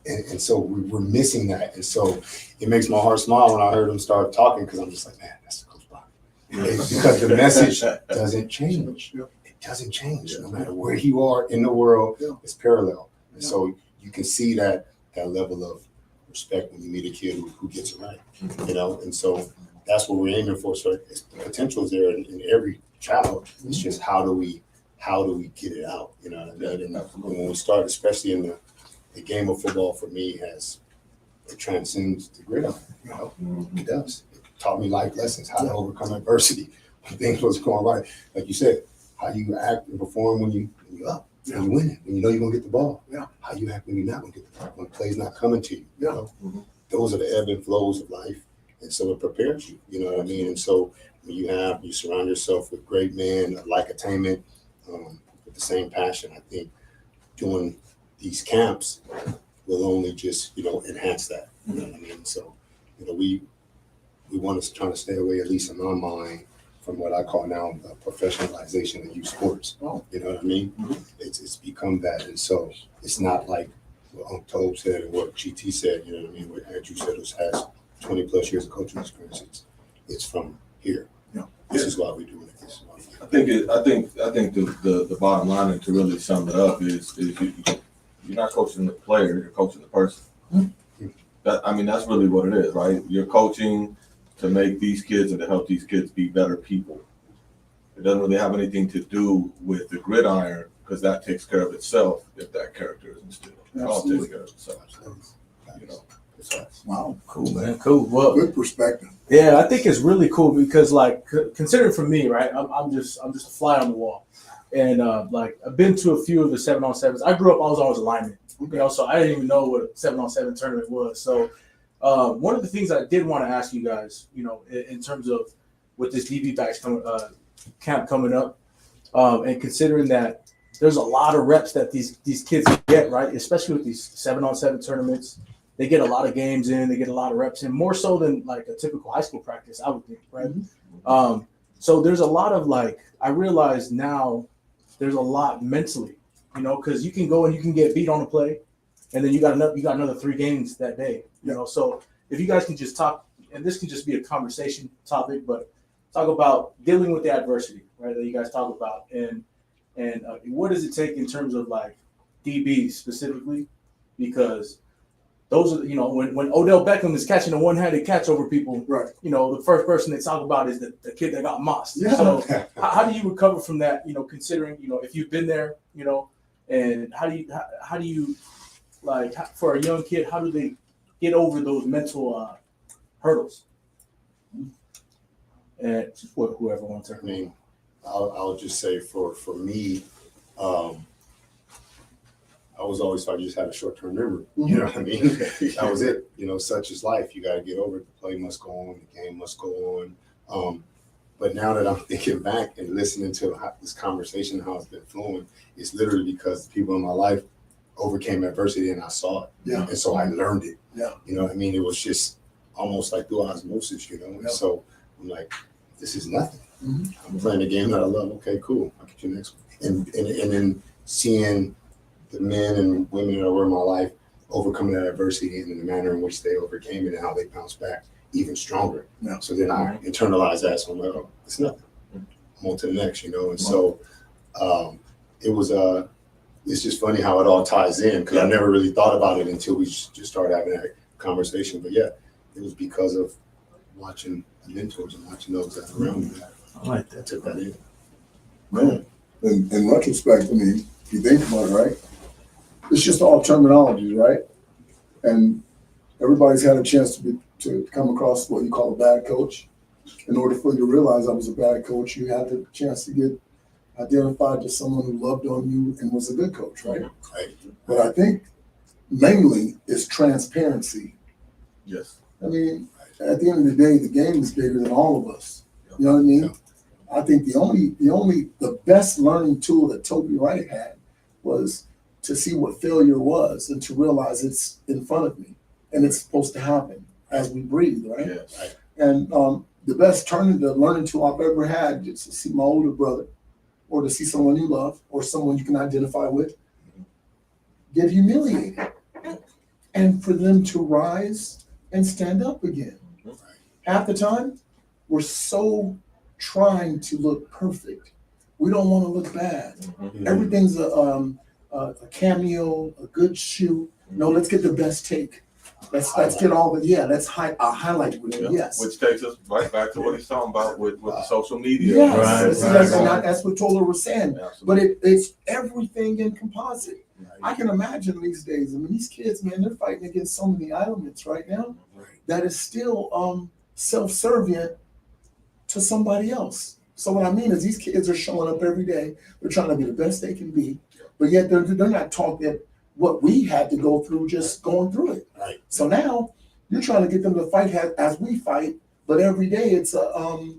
Speaker 3: And so we're missing that. And so it makes my heart smile when I heard him start talking because I'm just like, man, that's the Coach Bobby. Because the message doesn't change. It doesn't change. No matter where you are in the world, it's parallel. And so you can see that level of respect when you meet a kid who gets it right, And so that's what we're aiming for. So the potential is there in every child. It's just how do we get it out? You know what I mean? And when we start, especially in the game of football, for me, it transcends the gridiron. It does. It taught me life lessons, how to overcome adversity when things was going right. Like you said, how you act and perform when you're up, when you win, when you know you're gonna get the ball. How you act when you're not gonna get the ball, when the play's not coming to you. Those are the ebb and flows of life, and so it prepares you. You know what I mean? And so when you surround yourself with great men like attainment, with the same passion, I think doing these camps will only just, enhance that. You know what I mean? So, we want to try to stay away, at least in my mind, from what I call now professionalization of youth sports. You know what I mean? It's become that. And so it's not like what Uncle Tobe said and what GT said, you know what I mean? What Andrew said has 20 plus years of coaching experience. It's from here. This is why we do it. This is why we do it.
Speaker 1: I think the bottom line, and to really sum it up, is you're not coaching the player, you're coaching the person. That's really what it is, right? You're coaching to make these kids and to help these kids be better people. It doesn't really have anything to do with the gridiron because that takes care of itself if that character is instilled. It all takes care of itself.
Speaker 6: Wow.
Speaker 2: Cool, man. Cool. Well,
Speaker 6: Good perspective.
Speaker 2: yeah, I think it's really cool because, like, considering for me, right, I'm just a fly on the wall, and I've been to a few of the 7-on-7s. I grew up, I was always a lineman, so I didn't even know what a 7-on-7 tournament was. So one of the things I did want to ask you guys, in terms of with this DB backs camp coming up, and considering that there's a lot of reps that these kids get, right, especially with these 7-on-7 tournaments. they get a lot of games in, they get a lot of reps in, more so than like a typical high school practice, I would think, right? So there's a lot of like, I realize now there's a lot mentally, because you can go and you can get beat on a play, and then you got another 3 games that day, So if you guys can just talk, and this can just be a conversation topic, but talk about dealing with the adversity, right? That you guys talk about, and what does it take in terms of like DBs specifically, because those are, when Odell Beckham is catching a one-handed catch over people,
Speaker 6: Right.
Speaker 2: the first person they talk about is the kid that got mossed.
Speaker 6: Yeah.
Speaker 2: So how do you recover from that, considering, if you've been there, and how do you like, for a young kid, how do they get over those mental hurdles? And whoever wants to.
Speaker 3: I mean, I'll just say for me, I was always taught you just had a short-term memory. You know what I mean? That was it. Such is life. You got to get over it. The play must go on. The game must go on. But now that I'm thinking back and listening to this conversation, how it's been flowing, it's literally because the people in my life overcame adversity and I saw it.
Speaker 6: Yeah.
Speaker 3: And so I learned it.
Speaker 6: Yeah.
Speaker 3: You know what I mean? It was just almost like through osmosis, And
Speaker 6: Yeah.
Speaker 3: so I'm like, this is nothing.
Speaker 6: Mhm.
Speaker 3: I'm playing the game that I love. Okay, cool. I'll get you next one. And then seeing the men and women that were in my life overcoming that adversity and in the manner in which they overcame it and how they bounced back even stronger.
Speaker 6: Yeah.
Speaker 3: So then I internalized that. So I'm like, oh, it's nothing. I'm on to the next, And so it was it's just funny how it all ties in because I never really thought about it until we just started having that conversation. But yeah, it was because of watching the mentors and watching those that are around me that
Speaker 2: I like that.
Speaker 3: took that in.
Speaker 6: Man, in retrospect, I mean, if you think about it, right? It's just all terminologies, right? And everybody's had a chance to come across what you call a bad coach. In order for you to realize I was a bad coach, you had the chance to get identified as someone who loved on you and was a good coach, right?
Speaker 3: Right.
Speaker 6: But I think mainly is transparency.
Speaker 1: Yes.
Speaker 6: I mean, at the end of the day, the game is bigger than all of us. You know what I mean?
Speaker 3: Yeah.
Speaker 6: I think the best learning tool that Toby Wright had was to see what failure was and to realize it's in front of me and it's supposed to happen as we breathe, right?
Speaker 1: Yes.
Speaker 3: Right.
Speaker 6: And the best learning tool I've ever had is to see my older brother or to see someone you love or someone you can identify with get humiliated and for them to rise and stand up again. Half the time, we're so trying to look perfect. We don't want to look bad. Everything's a cameo, a good shoot. No, let's get the best take. Let's get all the let's highlight with it. Yes.
Speaker 1: Which takes us right back to what he's talking about with the social media.
Speaker 6: Yes.
Speaker 2: Right.
Speaker 6: That's what Toller was saying. But it's everything in composite. I can imagine these days. I mean, these kids, man, they're fighting against so many elements right now that is still self-servient to somebody else. So what I mean is these kids are showing up every day. They're trying to be the best they can be, but yet they're not taught that what we had to go through just going through it.
Speaker 3: Right.
Speaker 6: So now you're trying to get them to fight as we fight, but every day it's a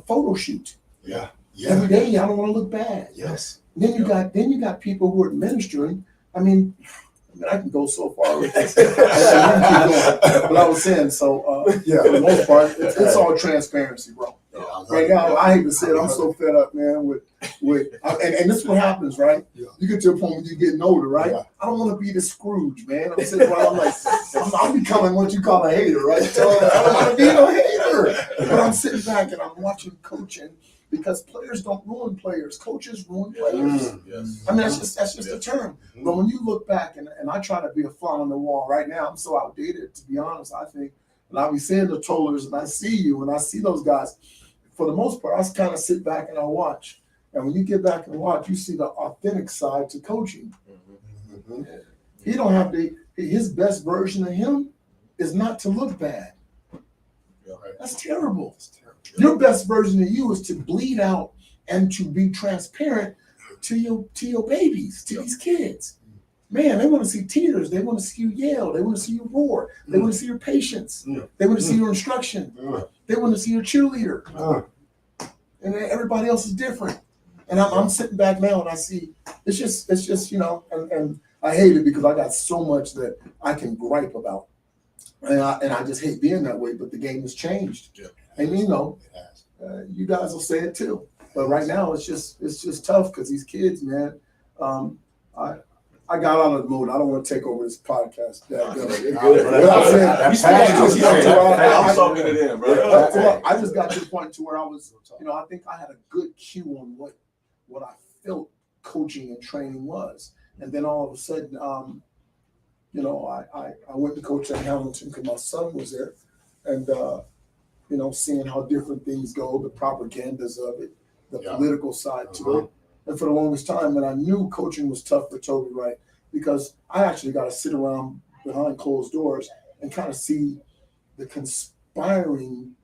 Speaker 6: photo shoot.
Speaker 3: Yeah.
Speaker 6: Every day I don't want to look bad.
Speaker 3: Yes.
Speaker 6: Then you got people who are administering. I mean, I can go so far with this. But I was saying, so for the most part, it's all transparency, bro. Right now, I hate to say it, I'm so fed up, man, with and this is what happens, right?
Speaker 3: Yeah.
Speaker 6: You get to a point when you're getting older, right?
Speaker 3: Yeah.
Speaker 6: I don't want to be the Scrooge, man. I'm sitting around, I'm like, I'm becoming what you call a hater, right? So I don't want to be no hater. But I'm sitting back and I'm watching coaching because players don't ruin players. Coaches ruin players.
Speaker 1: Yes.
Speaker 6: I mean, that's just a term. But when you look back, and I try to be a fly on the wall right now, I'm so outdated, to be honest, I think. And I'll be seeing the Tollers, and I see you, and I see those guys. For the most part, I kind of sit back and I watch. And when you get back and watch, you see the authentic side to coaching. He don't have his best version of him is not to look bad. That's terrible. Your best version of you is to bleed out and to be transparent to your babies, to these kids. Man, they want to see tears. They want to see you yell. They want to see you roar. They want to see your patience. They want to see your instruction. They want to see your cheerleader. And everybody else is different. And I'm sitting back now and I see it's just and I hate it because I got so much that I can gripe about. And I just hate being that way, but the game has changed.
Speaker 3: Yeah.
Speaker 6: And you know,
Speaker 3: It has.
Speaker 6: you guys will say it too. But right now it's just tough because these kids, man. I got out of the mood. I don't want to take over this podcast.
Speaker 1: You're
Speaker 6: Without
Speaker 1: good.
Speaker 6: saying- you still got to the point to where
Speaker 1: I'm soaking it in, bro.
Speaker 6: well, I just got to the point to where I was, I think I had a good cue on what I felt coaching and training was. And then all of a sudden, I went to coach at Hamilton because my son was there. And, seeing how different things go, the propagandas of it, the political side to it. And for the longest time, and I knew coaching was tough for Toby Wright because I actually got to sit around behind closed doors and kind of see the conspiring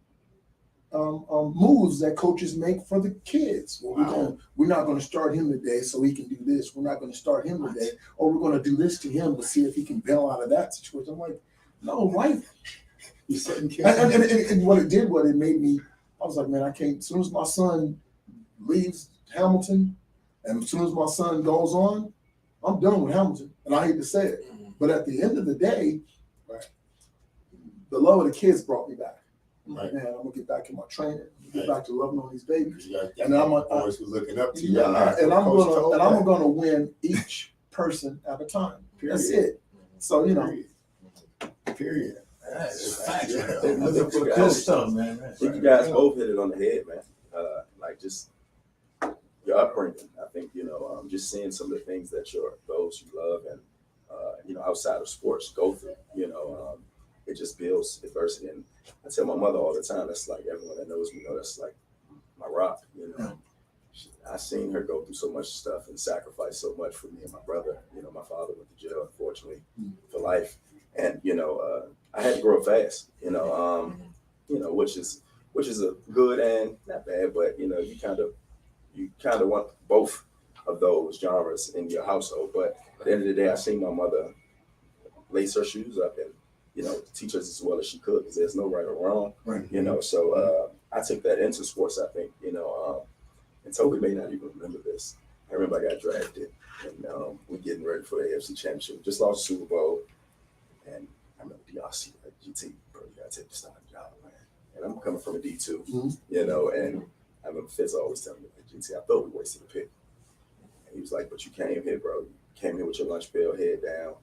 Speaker 6: moves that coaches make for the kids. Well, we're not going to start him today so he can do this. We're not going to start him today, or we're going to do this to him to see if he can bail out of that situation. I'm like, no, right?
Speaker 3: You're setting kids.
Speaker 6: And what it made me, I was like, man, I can't. As soon as my son leaves Hamilton, and as soon as my son goes on, I'm done with Hamilton. And I hate to say it, but at the end of the day, the love of the kids brought me back.
Speaker 3: Right.
Speaker 6: Man, I'm gonna get back in my training, get back to loving on these babies.
Speaker 3: And I'm boys who looking up to you.
Speaker 6: And I'm gonna win each person at a time. That's it. So
Speaker 3: Period.
Speaker 2: That's facts,
Speaker 3: Yeah.
Speaker 2: man. Good stuff, man.
Speaker 7: I think you guys both hit it on the head, man. Like just your upbringing. I think just seeing some of the things that those you love and outside of sports go through. It just builds adversity. And I tell my mother all the time, that's like everyone that knows me know that's like my rock. I seen her go through so much stuff and sacrifice so much for me and my brother. My father went to jail, unfortunately, for life, and I had to grow up fast. Which is a good and not bad, but you kind of want both of those genres in your household. But at the end of the day, I seen my mother lace her shoes up and teach us as well as she could, because there's no right or wrong.
Speaker 6: Right.
Speaker 7: So I took that into sports, I think, and Toby may not even remember this. I remember I got drafted and we're getting ready for the AFC Championship. Just lost the Super Bowl. And I remember DRC, like, GT, bro, you gotta take the starting job, man. And I'm coming from a D2, and I remember Fitz always telling me, like, GT, I thought we wasted a pick. And he was like, but you came here, bro. You came here with your lunch bill, head down.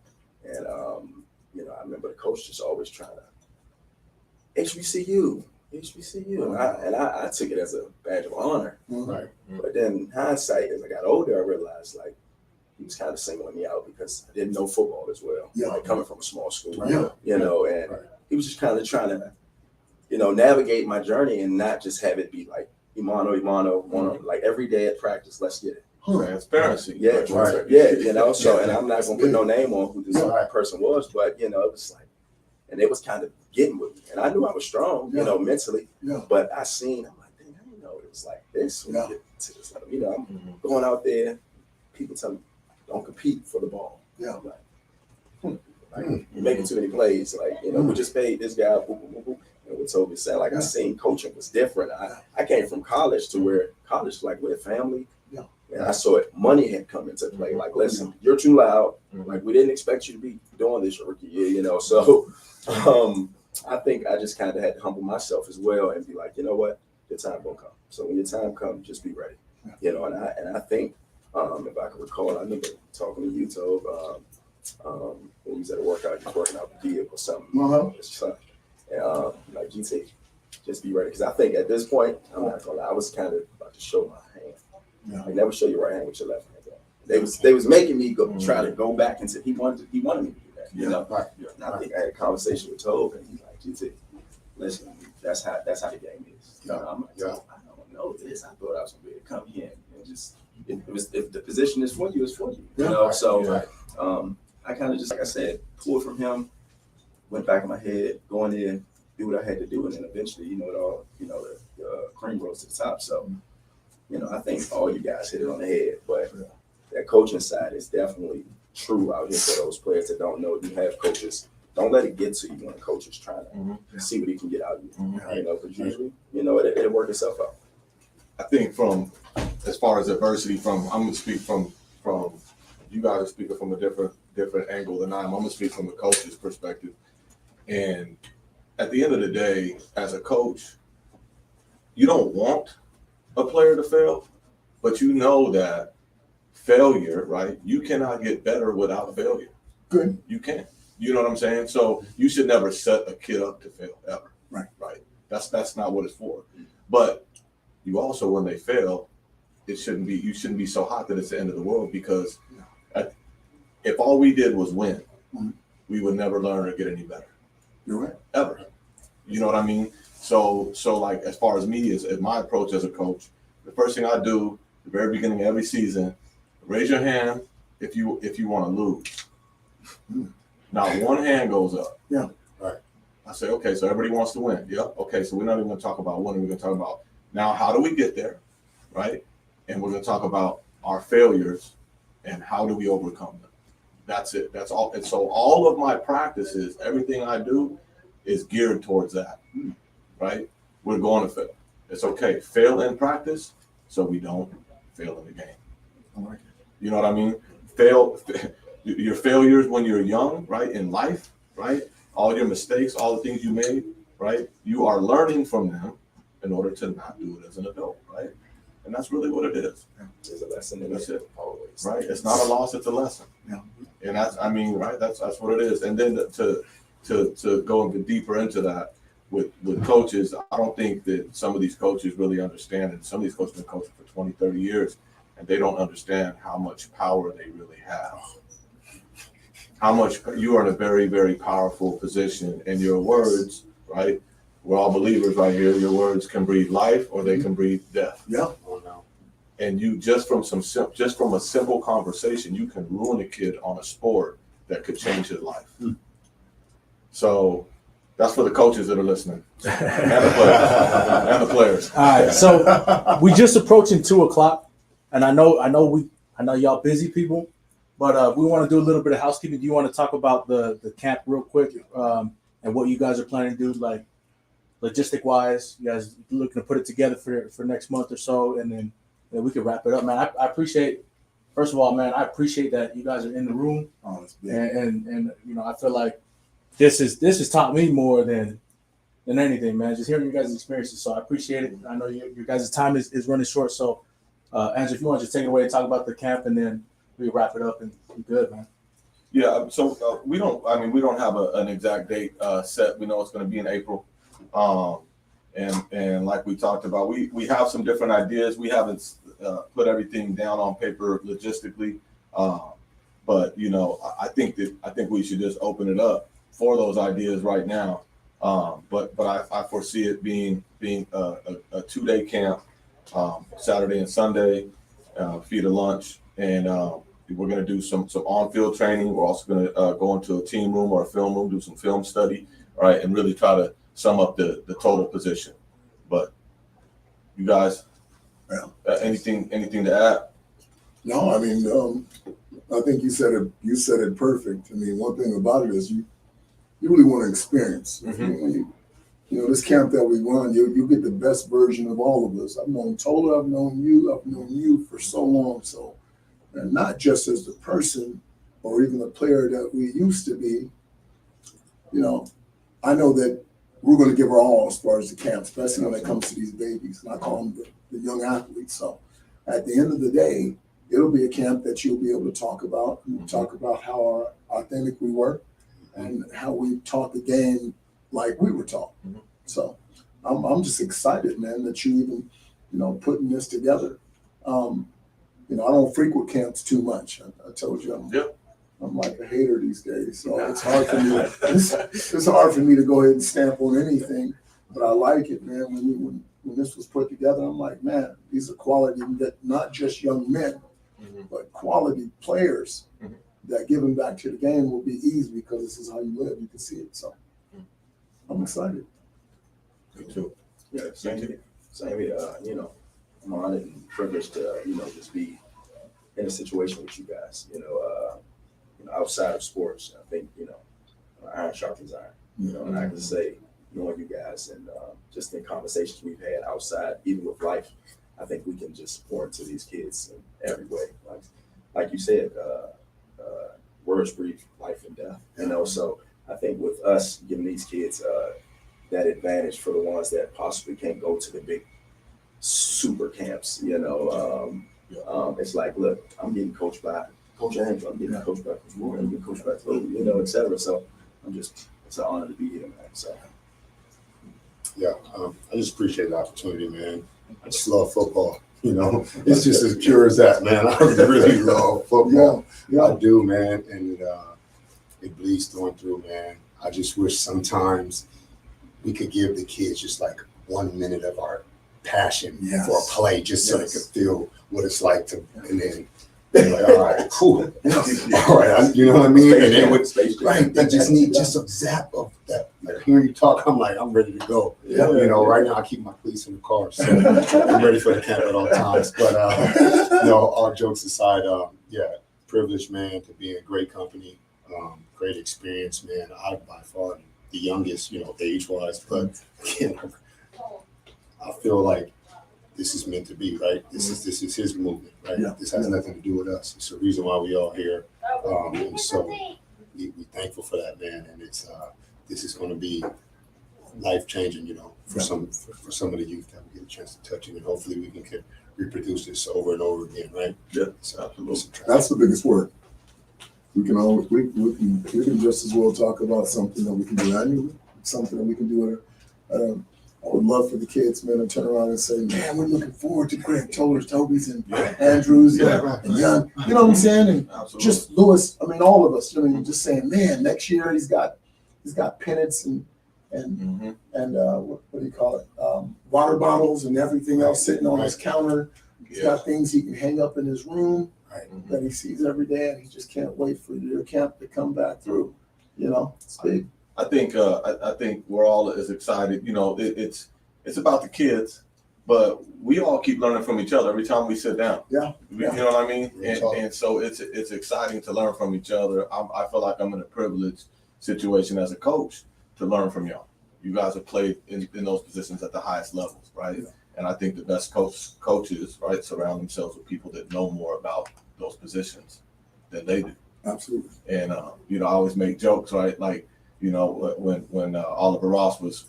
Speaker 7: And I remember the coach just always trying to HBCU. And I took it as a badge of honor.
Speaker 3: Right.
Speaker 7: But then in hindsight, as I got older, I realized like he was kind of singling me out because I didn't know football as well.
Speaker 6: Yeah.
Speaker 7: Like coming from a small school,
Speaker 6: Yeah.
Speaker 7: And he was just kind of trying to, navigate my journey and not just have it be like Imano, like every day at practice, let's get it.
Speaker 1: Transparency.
Speaker 7: Yeah,
Speaker 3: Right.
Speaker 7: yeah, so, and I'm not gonna put no name on who this person was, but it was like, and it was kind of getting with me, and I knew I was strong, mentally, but I'm like, dang, I didn't know it was like this when you get to this level. I'm going out there, people tell me, don't compete for the ball.
Speaker 6: Yeah.
Speaker 7: Like, you're making too many plays, like, we just paid this guy, boop, boop, boop, boop. And what Toby said, like, I seen coaching was different. I came from college to where college, like, with family.
Speaker 6: Yeah.
Speaker 7: And I saw it. Money had come into play. Like, listen, you're too loud. Like, we didn't expect you to be doing this your rookie year, So, I think I just kind of had to humble myself as well and be like, you know what, your time gonna come. So when your time comes, just be ready. And I think, if I can recall, I remember talking to you, Tobe, when we was at a workout, he was working out the vehicle or something. His son. And like GT, just be ready. Because I think at this point, I'm not gonna lie, I was kind of about to show my hand.
Speaker 6: Yeah.
Speaker 7: Like, never show your right hand with your left hand. They was making me go try to go back into. He wanted me to do that.
Speaker 6: Right.
Speaker 7: And I think I had a conversation with Tobe, and he's like, GT, listen, that's how the game is. I'm like, I don't know this. I thought I was gonna be able to come here and just if the position is for you, it's for you. So I kind of just, like I said, pulled from him, went back in my head, go in there, do what I had to do, and then eventually, the cream rose to the top. So, I think all you guys hit it on the head, but that coaching side is definitely true out here for those players that don't know. You have coaches. Don't let it get to you when a coach is trying to see what he can get out of you. Because usually, it'll work itself out.
Speaker 1: I think as far as adversity, I'm gonna speak from you guys are speaking from a different different angle than I'm gonna speak from the coach's perspective. And at the end of the day, as a coach, you don't want a player to fail, but you know that failure, right? You cannot get better without failure.
Speaker 6: Good.
Speaker 1: You can't. You know what I'm saying? So you should never set a kid up to fail ever.
Speaker 6: Right.
Speaker 1: Right. That's not what it's for. But you also, when they fail, you shouldn't be so hot that it's the end of the world, because if all we did was win, we would never learn or get any better.
Speaker 6: You're right.
Speaker 1: Ever. You know what I mean? So like, as far as me, as my approach as a coach, the first thing I do at the very beginning of every season, raise your hand if you want to lose. Now one hand goes up.
Speaker 6: Yeah.
Speaker 3: Right.
Speaker 1: I say, okay, so everybody wants to win. Yep. Okay, so we're not even going to talk about winning. We're going to talk about now, how do we get there, right? And we're going to talk about our failures and how do we overcome them. That's it. That's all. And so all of my practices, everything I do, is geared towards that, right? We're going to fail. It's okay. Fail in practice so we don't fail in the game.
Speaker 6: I like it.
Speaker 1: You know what I mean? Fail. Your failures when you're young, right, in life, right? All your mistakes, all the things you made, right? You are learning from them in order to not do it as an adult, right? And that's really what it is.
Speaker 8: There's a lesson in
Speaker 1: That's it.
Speaker 8: always.
Speaker 1: Right? It's not a loss, it's a lesson.
Speaker 6: Yeah.
Speaker 1: And that's, I mean, right? That's what it is. And then to go a bit deeper into that with coaches, I don't think that some of these coaches really understand, and some of these coaches have been coaching for 20, 30 years, and they don't understand how much power they really have. How much you are in a very, very powerful position, and your words, right? We're all believers right here. Your words can breathe life or they can breathe death.
Speaker 6: Yeah.
Speaker 3: Oh, no.
Speaker 1: And you just from a simple conversation, you can ruin a kid on a sport that could change his life. So that's for the coaches that are listening, and the players.
Speaker 2: All right, so we just approaching 2:00, and I know y'all busy people, but we want to do a little bit of housekeeping. Do you want to talk about the camp real quick, and what you guys are planning to do, like logistic wise? You guys looking to put it together for next month or so, and then we can wrap it up, man. I appreciate, first of all, man, I appreciate that you guys are in the room,
Speaker 6: Oh, it's big.
Speaker 2: and you know, I feel like this has taught me more than anything, man. Just hearing you guys' experiences, so I appreciate it. I know your guys' time is running short, so Andrew, if you want to just take it away and talk about the camp, and then we wrap it up and be good, man.
Speaker 1: Yeah. So we don't have an exact date set. We know it's going to be in April. And like we talked about, we have some different ideas. We haven't put everything down on paper logistically, but you know, I think we should just open it up for those ideas right now. But I foresee it being a 2-day camp, Saturday and Sunday, feed a lunch, and we're going to do some on-field training. We're also going to go into a team room or a film room, do some film study, all right, and really try to sum up the total position. But you guys, anything to add?
Speaker 6: No, I mean, I think you said it perfect. I mean, one thing about it is you really want to experience.
Speaker 1: Mhm.
Speaker 6: You know, this camp that we run, you get the best version of all of us. I've known Tola, I've known you for so long. So, and not just as the person or even the player that we used to be, you know, I know that we're going to give our all as far as the camp, especially when it comes to these babies. And I call them the young athletes. So at the end of the day, it'll be a camp that you'll be able to talk about how authentic we were and how we taught the game like we were taught. So I'm just excited, man, that you even, you know, putting this together. You know, I don't frequent camps too much. I told you I'm like a hater these days, so it's hard for me. It's hard for me to go ahead and stamp on anything, but I like it, man. When this was put together, I'm like, man, these are quality, not just young men, but quality players that giving back to the game will be easy because this is how you live. You can see it, so I'm excited.
Speaker 1: Me too.
Speaker 7: Yeah, same here. You know, I'm honored and privileged to, you know, just be in a situation with you guys. You know, outside of sports, I think, you know, iron sharpens iron. You know, and I can say, knowing you guys and just in conversations we've had outside, even with life, I think we can just pour into these kids in every way. Like you said, words breathe life and death. You know, so I think with us giving these kids that advantage for the ones that possibly can't go to the big super camps, you know, it's like, look, I'm getting coached by Coach Andrew, I'm getting coached by Coach Moore, I'm getting coached by Coach, you know, et cetera. So it's an honor to be here, man. So.
Speaker 3: Yeah, I just appreciate the opportunity, man. I just love football. You know, it's just as pure as that, man. I really love football.
Speaker 6: Yeah.
Speaker 3: I do, man, and it bleeds through and through, man. I just wish sometimes we could give the kids just like 1 minute of our passion for a play, just so they could feel what it's like to, and then they're like, all right, cool, all right, you know what I mean? And they would, right? They just need just a zap of that. Like hearing you talk, I'm like, I'm ready to go.
Speaker 6: Yeah.
Speaker 3: You know, right now I keep my police in the car, so I'm ready for the camp at all times. But no, all jokes aside, yeah, privileged, man, to be in great company, great experience, man. I'm by far the youngest, you know, age-wise, but again, I feel like this is meant to be, right? This is his movement, right?
Speaker 6: Yeah.
Speaker 3: This has nothing to do with us. It's the reason why we all here, and so we're thankful for that, man. And it's this is going to be life changing, you know, for some of the youth that we get a chance to touch, and hopefully we can reproduce this over and over again, right?
Speaker 1: Yeah,
Speaker 3: So
Speaker 6: That's the biggest work. We can always we can just as well talk about something that we can do annually, something that we can do I would love for the kids, man, to turn around and say, man, we're looking forward to Greg Tollers, Toby's, and Andrews, and Young. You know what I'm saying? And
Speaker 1: absolutely.
Speaker 6: just Lewis. I mean, all of us. I mean, just saying, man, next year he's got pennants and what do you call it? Water bottles and everything else sitting on his counter. He's got things he can hang up in his room that he sees every day, and he just can't wait for your camp to come back through. You know, it's big.
Speaker 1: I think we're all as excited. You know, it's about the kids, but we all keep learning from each other every time we sit down.
Speaker 6: Yeah.
Speaker 1: You know what I mean? And so it's exciting to learn from each other. I feel like I'm in a privileged situation as a coach to learn from y'all. You guys have played in those positions at the highest levels, right? Yeah. And I think the best coaches, right, surround themselves with people that know more about those positions than they do.
Speaker 6: Absolutely.
Speaker 1: And you know, I always make jokes, right? Like, you know, when Oliver Ross was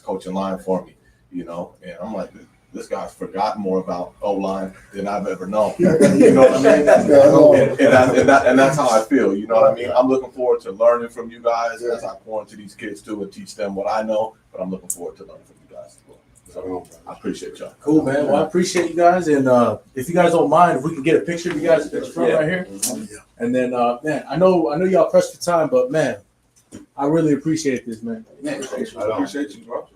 Speaker 1: coaching line for me, you know, and I'm like, this guy's forgotten more about O-line than I've ever known. You know what I mean? And that's how I feel. You know what I mean? I'm looking forward to learning from you guys as I pour into these kids too and teach them what I know. But I'm looking forward to learning from you guys as well. So I appreciate y'all.
Speaker 2: Cool, man. Well, I appreciate you guys, and if you guys don't mind, if we can get a picture of you guys at the front right here, and then man, I know y'all pressed for time, but man, I really appreciate this, man.
Speaker 1: I appreciate you, bro.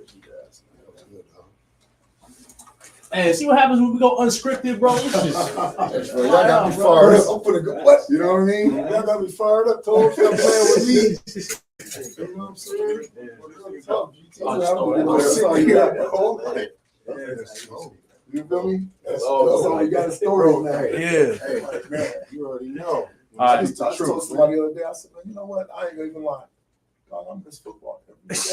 Speaker 2: Hey, see what happens when we go unscripted, bro.
Speaker 3: Y'all got me fired up. I'm gonna go. What? You know what I mean? Y'all got me fired up. Told you I'm playing with me. You know what I'm saying? I'm sitting here. You feel me? So we got a story now.
Speaker 2: Yeah.
Speaker 3: Hey, man, you already know.
Speaker 6: I just told somebody the other day, I said, you know what? I ain't gonna even lie. God, I miss football. I miss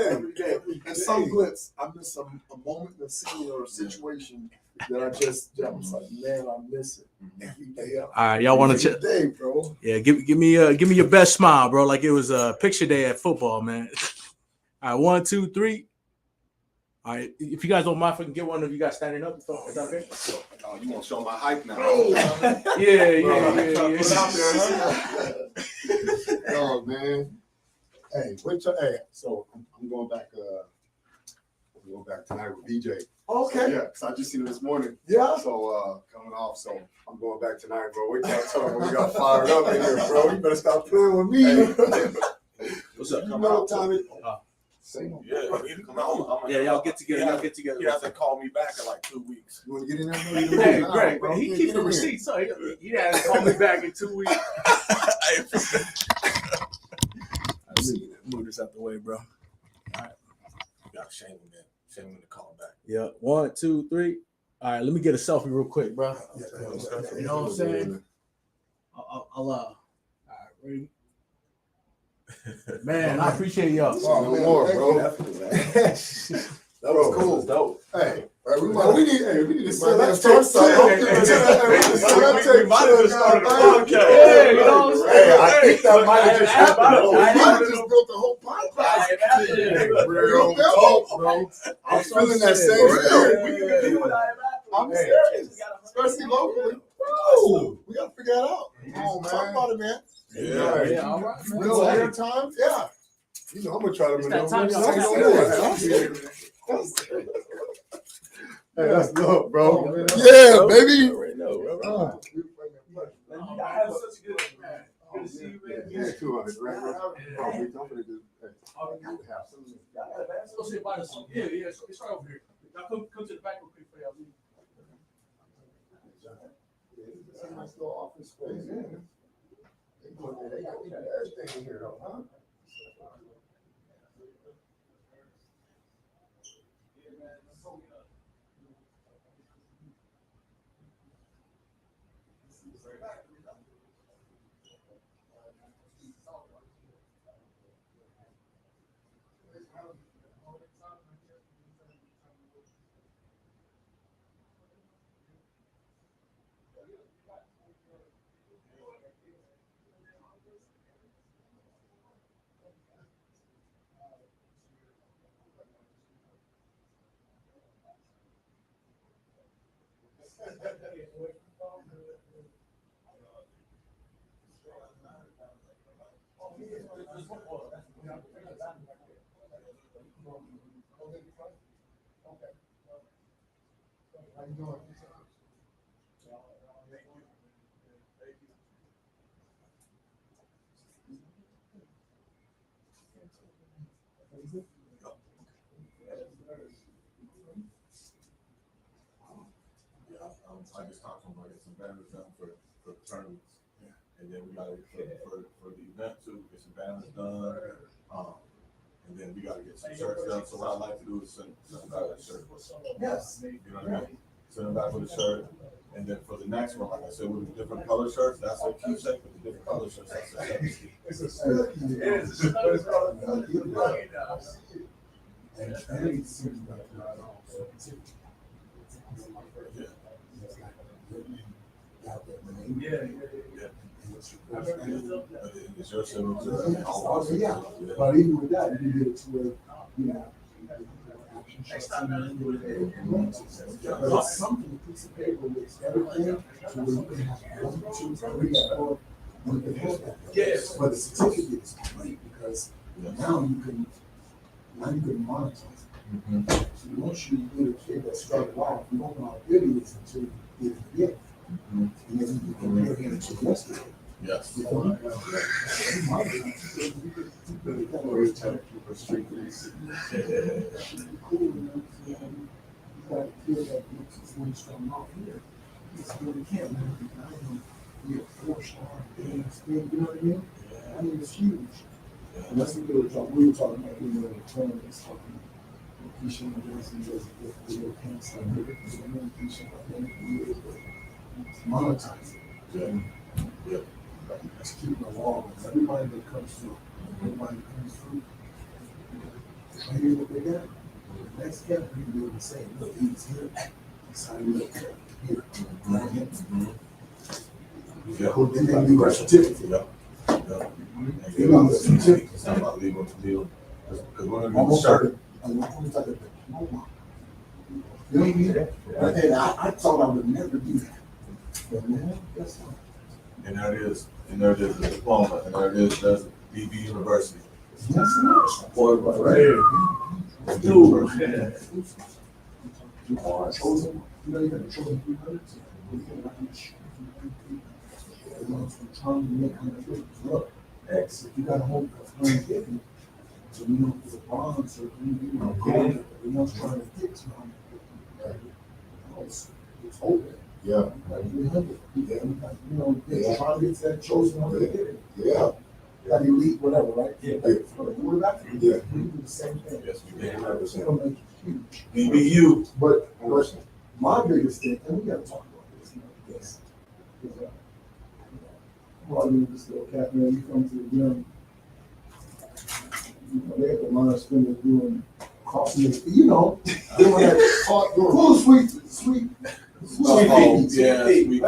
Speaker 6: every day. And some glitz, I miss a moment in a scene or a situation that I was like, man, I miss it every day.
Speaker 2: All right, y'all want to check?
Speaker 6: Day, bro.
Speaker 2: Yeah, give me your best smile, bro. Like it was a picture day at football, man. All right, 1, 2, 3. All right, if you guys don't mind, if I can get one of you guys standing up, is that okay?
Speaker 1: Oh, you want to show my height now?
Speaker 2: Yeah.
Speaker 3: Oh man. Hey, so I'm going back. Tonight with BJ.
Speaker 6: Okay.
Speaker 3: Yeah, because I just seen it this morning.
Speaker 6: Yeah.
Speaker 3: So coming off, so I'm going back tonight, bro. Wait till I tell him when we got fired up in here, bro. You better stop playing with me.
Speaker 1: What's up?
Speaker 3: You know, Tommy.
Speaker 1: Yeah, come on.
Speaker 2: Yeah, y'all get together.
Speaker 1: He hasn't called me back in like 2 weeks.
Speaker 3: You want to get in there?
Speaker 2: Hey, Greg, man, he keeps the receipts. So he hasn't called me back in 2 weeks. Move this out the way, bro. All right.
Speaker 1: You got to shame him, man. Shame him to call him back.
Speaker 2: Yeah, 1, 2, 3. All right, let me get a selfie real quick, bro. You know what I'm saying? I'll all right, ready? Man, I appreciate y'all.
Speaker 3: Oh, no more, bro. That was cool.
Speaker 1: Dope.
Speaker 3: Hey,
Speaker 6: Right, we need to sell that
Speaker 3: Hey,
Speaker 6: tape.
Speaker 7: We might have just started a podcast.
Speaker 2: Yeah, you know what I'm saying?
Speaker 3: Hey, I think that might have just happened.
Speaker 6: We might have just built the whole podcast.
Speaker 3: Real talk, bro.
Speaker 6: I'm feeling that same spirit. I'm serious, especially locally. Bro, we gotta figure that out.
Speaker 3: Come on,
Speaker 6: Talk
Speaker 3: man.
Speaker 6: about it, man.
Speaker 2: Yeah, all right, man.
Speaker 6: Real airtime, yeah. You know, I'm gonna try to
Speaker 2: It's that time
Speaker 3: Hey, that's dope, bro.
Speaker 6: Yeah, baby.
Speaker 2: Have such a good man. Good to see you, man.
Speaker 3: Yeah, 200, right?
Speaker 2: Oh,
Speaker 3: I'm gonna do.
Speaker 2: Let's go sit by the sun. Yeah, it's right over here. Now come to the back real quick for y'all.
Speaker 3: It's a nice little office space. They got everything in here, though, huh? How you doing?
Speaker 1: I just talked to him about get some banners done for the tournaments. And then we gotta, for the event too, get some banners done. And then we gotta get some shirts done. So what I like to do is send back a shirt.
Speaker 3: Yes.
Speaker 1: You know what I mean? Send them back with a shirt. And then for the next one, like I said, with the different color shirts, that's a keepsake. With the different color shirts, that's a keepsake.
Speaker 3: It's a step.
Speaker 1: It's your signature.
Speaker 3: Also, yeah. But even with that, you get it to where, you know, something, a piece of paper with everything, to where you can have 1, 2, 3, 4, you can have that.
Speaker 2: Yes.
Speaker 3: But the certificate is great because now you can monetize it. So once you get a kid that started off, you don't know how good he is until you get it. And then you can compare him to yesterday.
Speaker 1: Yes.
Speaker 3: It's huge. And that's what we were talking about, the tournaments, Keisha and the little camps, like, Keisha, monetize it.
Speaker 1: Yeah.
Speaker 3: Let's keep it along. Everybody that comes through, I hear what they got. The next camp, we can do the same. Look, he's here. That's how you look here. And then you got a certificate.
Speaker 1: It's not about legal to deal. Because we're gonna do the shirt.
Speaker 3: You know what I mean? And I thought I would never do that. But man, that's fine.
Speaker 1: And there it is, the diploma, and there it is, there's DB University.
Speaker 3: That's nice.
Speaker 2: Boy, right here.
Speaker 1: Dude.
Speaker 3: You are chosen, you know, you got chosen 300. Trying to make look, X, if you got a whole 150, so we know for the bonds or gold, everyone's trying to get to 150. It's open.
Speaker 4: Yeah.
Speaker 3: Like 300. Yeah, you know, they're trying to get that chosen one.
Speaker 4: Yeah.
Speaker 3: That elite, whatever, right?
Speaker 4: Yeah.
Speaker 3: For the quarterback,
Speaker 4: Yeah.
Speaker 3: we do the same thing.
Speaker 1: Yes, we did.
Speaker 3: It'll make it huge.
Speaker 1: DBU.
Speaker 3: But my biggest thing, and we gotta talk about this, this. Well, I mean, this little cat, man, you come to the gym, you know, they got the line of spending doing
Speaker 6: crossing the, you know, doing that, full sweet.
Speaker 1: Oh,
Speaker 6: Feet.
Speaker 1: yeah, sweet.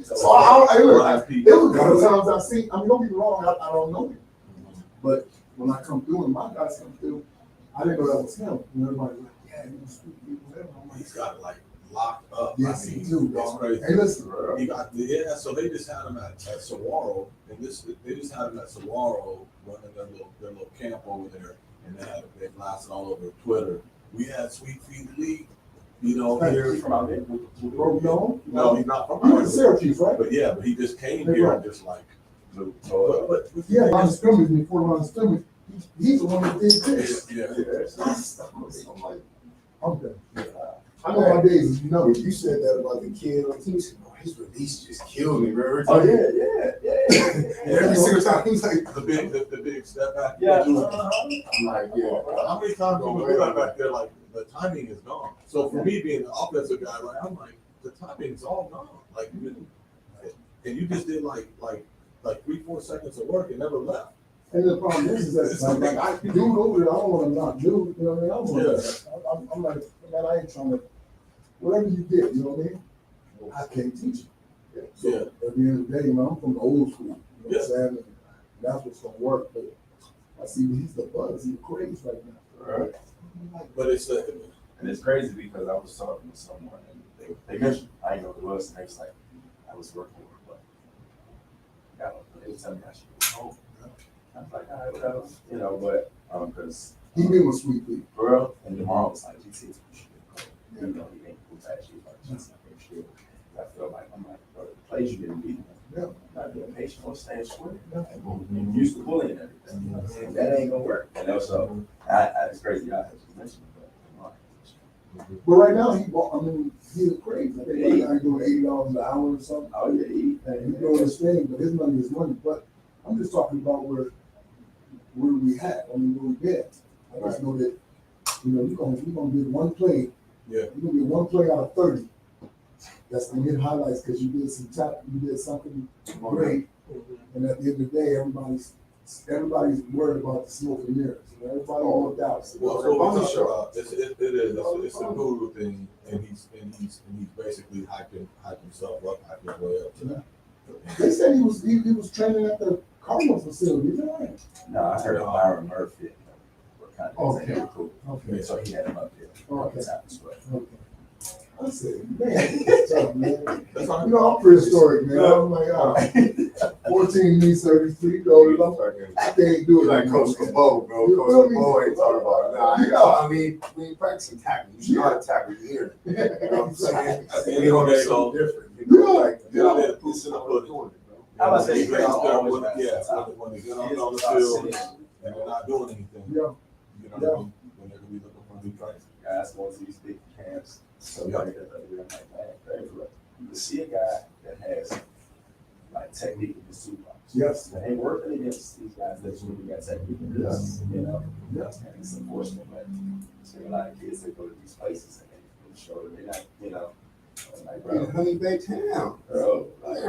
Speaker 6: So I look, it was one of the times I see, I mean, don't get me wrong, I don't know him. But when I come through and my guys come through, I didn't know that was him. And everybody was like, yeah, he was sweet people, whatever. I'm like,
Speaker 1: He's got it like locked up.
Speaker 6: yes,
Speaker 1: I mean,
Speaker 6: he do,
Speaker 1: it's
Speaker 6: dog.
Speaker 1: crazy.
Speaker 6: Hey, listen,
Speaker 1: He got so they just had him at Saguaro, and they just had him at Saguaro running their little camp over there, and they blasted all over Twitter. We had Sweet Feet League, you know, here
Speaker 7: From out there.
Speaker 6: bro,
Speaker 1: No, he's not from
Speaker 6: he went
Speaker 1: here.
Speaker 6: to Syracuse, right?
Speaker 1: But yeah, but he just came
Speaker 6: Hey,
Speaker 1: here
Speaker 6: bro.
Speaker 1: and just like.
Speaker 7: But
Speaker 6: Yeah, line of scrimmage, before line of scrimmage, he's the one that did this.
Speaker 1: Yeah.
Speaker 6: I'm like, I'm done. I know my days, as you know.
Speaker 3: You said that about the kid on TV. Oh, his release just killed me, bro.
Speaker 7: oh yeah.
Speaker 3: Every single time he's like,
Speaker 1: The big step back.
Speaker 7: Yeah.
Speaker 3: I'm like, yeah.
Speaker 1: How many times do we do that back there? Like the timing is gone. So for me being an offensive guy, like I'm like the timing is all gone. Like and you just did like 3-4 seconds of work and never left.
Speaker 6: And the problem is that like I do over it, I don't want to not do, you know what I mean? I don't want to. I'm like, man, I ain't trying to. Whatever you get, you know what I mean? I can't teach you. So
Speaker 1: Yeah.
Speaker 6: at the end of the day, man, I'm from the old school. You know what I'm saying? And that's what's gonna work. But I see he's the buzz, he's the craze right now.
Speaker 7: Right.
Speaker 1: But it's
Speaker 7: And it's crazy because I was talking to someone and they mentioned, I didn't know who it was, and they was like, I was working with they was telling me I should go home. I was like, all right, whatever, you know, but, because
Speaker 6: He been with Sweet Pea.
Speaker 7: Burrow and Jamal was like, GC, you should go. You know, he ain't cool actually, like, GC, you should. I feel like, I'm like, bro, the plays you didn't beat.
Speaker 6: Yeah.
Speaker 7: Not being patient or staying square. And used to bullying and everything. You know what I'm saying? That ain't gonna work. And also, it's crazy, I have to mention it, but.
Speaker 6: But right now, he's crazy. I think right now he's doing $80 an hour or something.
Speaker 7: Oh, yeah,
Speaker 6: And he's doing his thing, but his money is money. But I'm just talking about where we had, where we been. I just know that, you know, you're gonna get one play.
Speaker 1: Yeah.
Speaker 6: You're gonna get one play out of 30. That's gonna get highlights because you did something great. And at the end of the day, everybody's worried about the smoke and mirrors. You know, everybody worked out. So,
Speaker 1: well, so what we talk about. It's a guru thing, and he's basically hyping himself up, hyping his way up to that.
Speaker 6: they said he was training at the Cardinals facility. Is that right?
Speaker 7: No, I heard of Byron Murphy. Kind of
Speaker 6: Okay.
Speaker 7: cool.
Speaker 6: Okay.
Speaker 7: So he had him up there.
Speaker 6: Okay.
Speaker 7: But
Speaker 6: Okay. I said, man, it's tough, man.
Speaker 1: That's all.
Speaker 6: You know, I'm prehistoric, man. I'm like, 14 me 33 dollars. I can't do it.
Speaker 3: like Coach Cabot, bro.
Speaker 6: You
Speaker 3: Coach
Speaker 6: feel me?
Speaker 3: Cabot ain't talking about it. Nah, I mean, we ain't practicing tackling. You should know how to tackle here. You know what I'm saying?
Speaker 1: At the end
Speaker 3: We
Speaker 1: of
Speaker 3: on
Speaker 1: the day,
Speaker 3: something
Speaker 1: though,
Speaker 3: different. You know,
Speaker 6: Yeah.
Speaker 3: like,
Speaker 1: Yeah, they
Speaker 3: this is
Speaker 1: put
Speaker 3: what
Speaker 1: it.
Speaker 3: we're doing, bro.
Speaker 7: I was saying,
Speaker 1: When they get out there,
Speaker 7: always
Speaker 1: when
Speaker 7: got
Speaker 1: they
Speaker 7: that top.
Speaker 1: get out on the field and they're not doing anything,
Speaker 6: Yeah.
Speaker 1: you know what I mean? When they're gonna be looking for new training.
Speaker 7: Guys going to these big camps. So like that, I'm like, man, you see a guy that has like technique in his toolbox.
Speaker 6: Yes.
Speaker 7: That ain't working against these guys that's really got technique in this, you know?
Speaker 6: Yes.
Speaker 7: And it's unfortunate, but there's a lot of kids that go to these places and they show that they're not, you know, like, bro,
Speaker 3: Honey Bay Town.
Speaker 7: bro, like,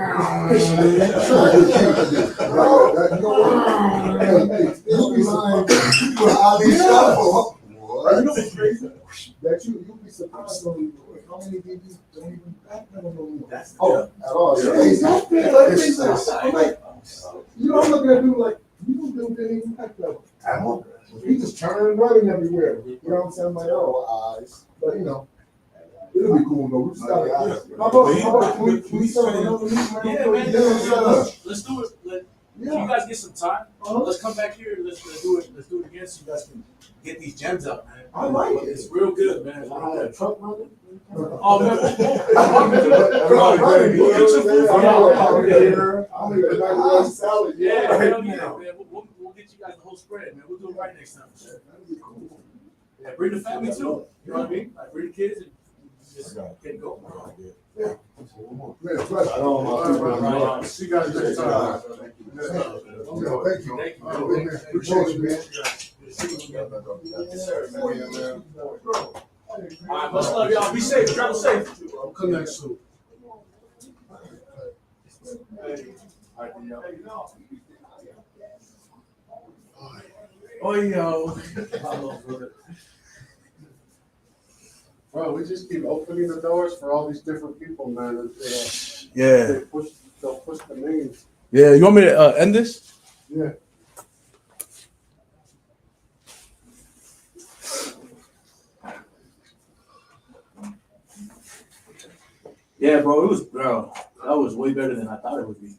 Speaker 3: You be lying. You an Ali Shuffle.
Speaker 6: You know what's crazy? That you'll be surprised on how many DBs don't even back them no more.
Speaker 7: that's
Speaker 3: Oh, at all.
Speaker 6: Yeah.
Speaker 3: Yeah.
Speaker 6: Exactly. I'm like, you know, I'm looking at him like, you don't do anything back them.
Speaker 3: At all.
Speaker 6: He just turning and running everywhere. You know what I'm saying? I'm like, oh,
Speaker 3: Eyes.
Speaker 6: but you know, it'll be cool though. We just gotta.
Speaker 3: Yeah.
Speaker 6: How about can we start another league, man?
Speaker 2: Yeah, man. Let's do it. Can you
Speaker 6: Yeah.
Speaker 2: guys get some time? Let's come back here. Let's do it. Let's do it again so you guys can get these gems out, man.
Speaker 6: I like it.
Speaker 2: It's real good, man.
Speaker 3: I had a truck running.
Speaker 2: Oh, man.
Speaker 6: I'm making a nice salad.
Speaker 2: Yeah, hell
Speaker 6: Yeah.
Speaker 2: yeah, man. We'll get you guys the whole spread, man. We'll do it right next time.
Speaker 6: That'd be cool.
Speaker 2: Yeah, bring the family too. You know what I mean? Like bring the kids and just get going.
Speaker 6: Man, pleasure.
Speaker 4: Right. See you guys next time.
Speaker 6: Thank you.
Speaker 2: Thank you.
Speaker 6: Appreciate you, man.
Speaker 7: Yes, sir.
Speaker 2: All right, much love, y'all. Be safe. Travel safe.
Speaker 4: I'll connect soon.
Speaker 2: Oh, yo. I love it.
Speaker 4: Bro, we just keep opening the doors for all these different people, man. And,
Speaker 2: Yeah.
Speaker 4: they'll push the names.
Speaker 2: Yeah. You want me to end this?
Speaker 4: Yeah.
Speaker 2: Yeah, bro. That was way better than I thought it would be.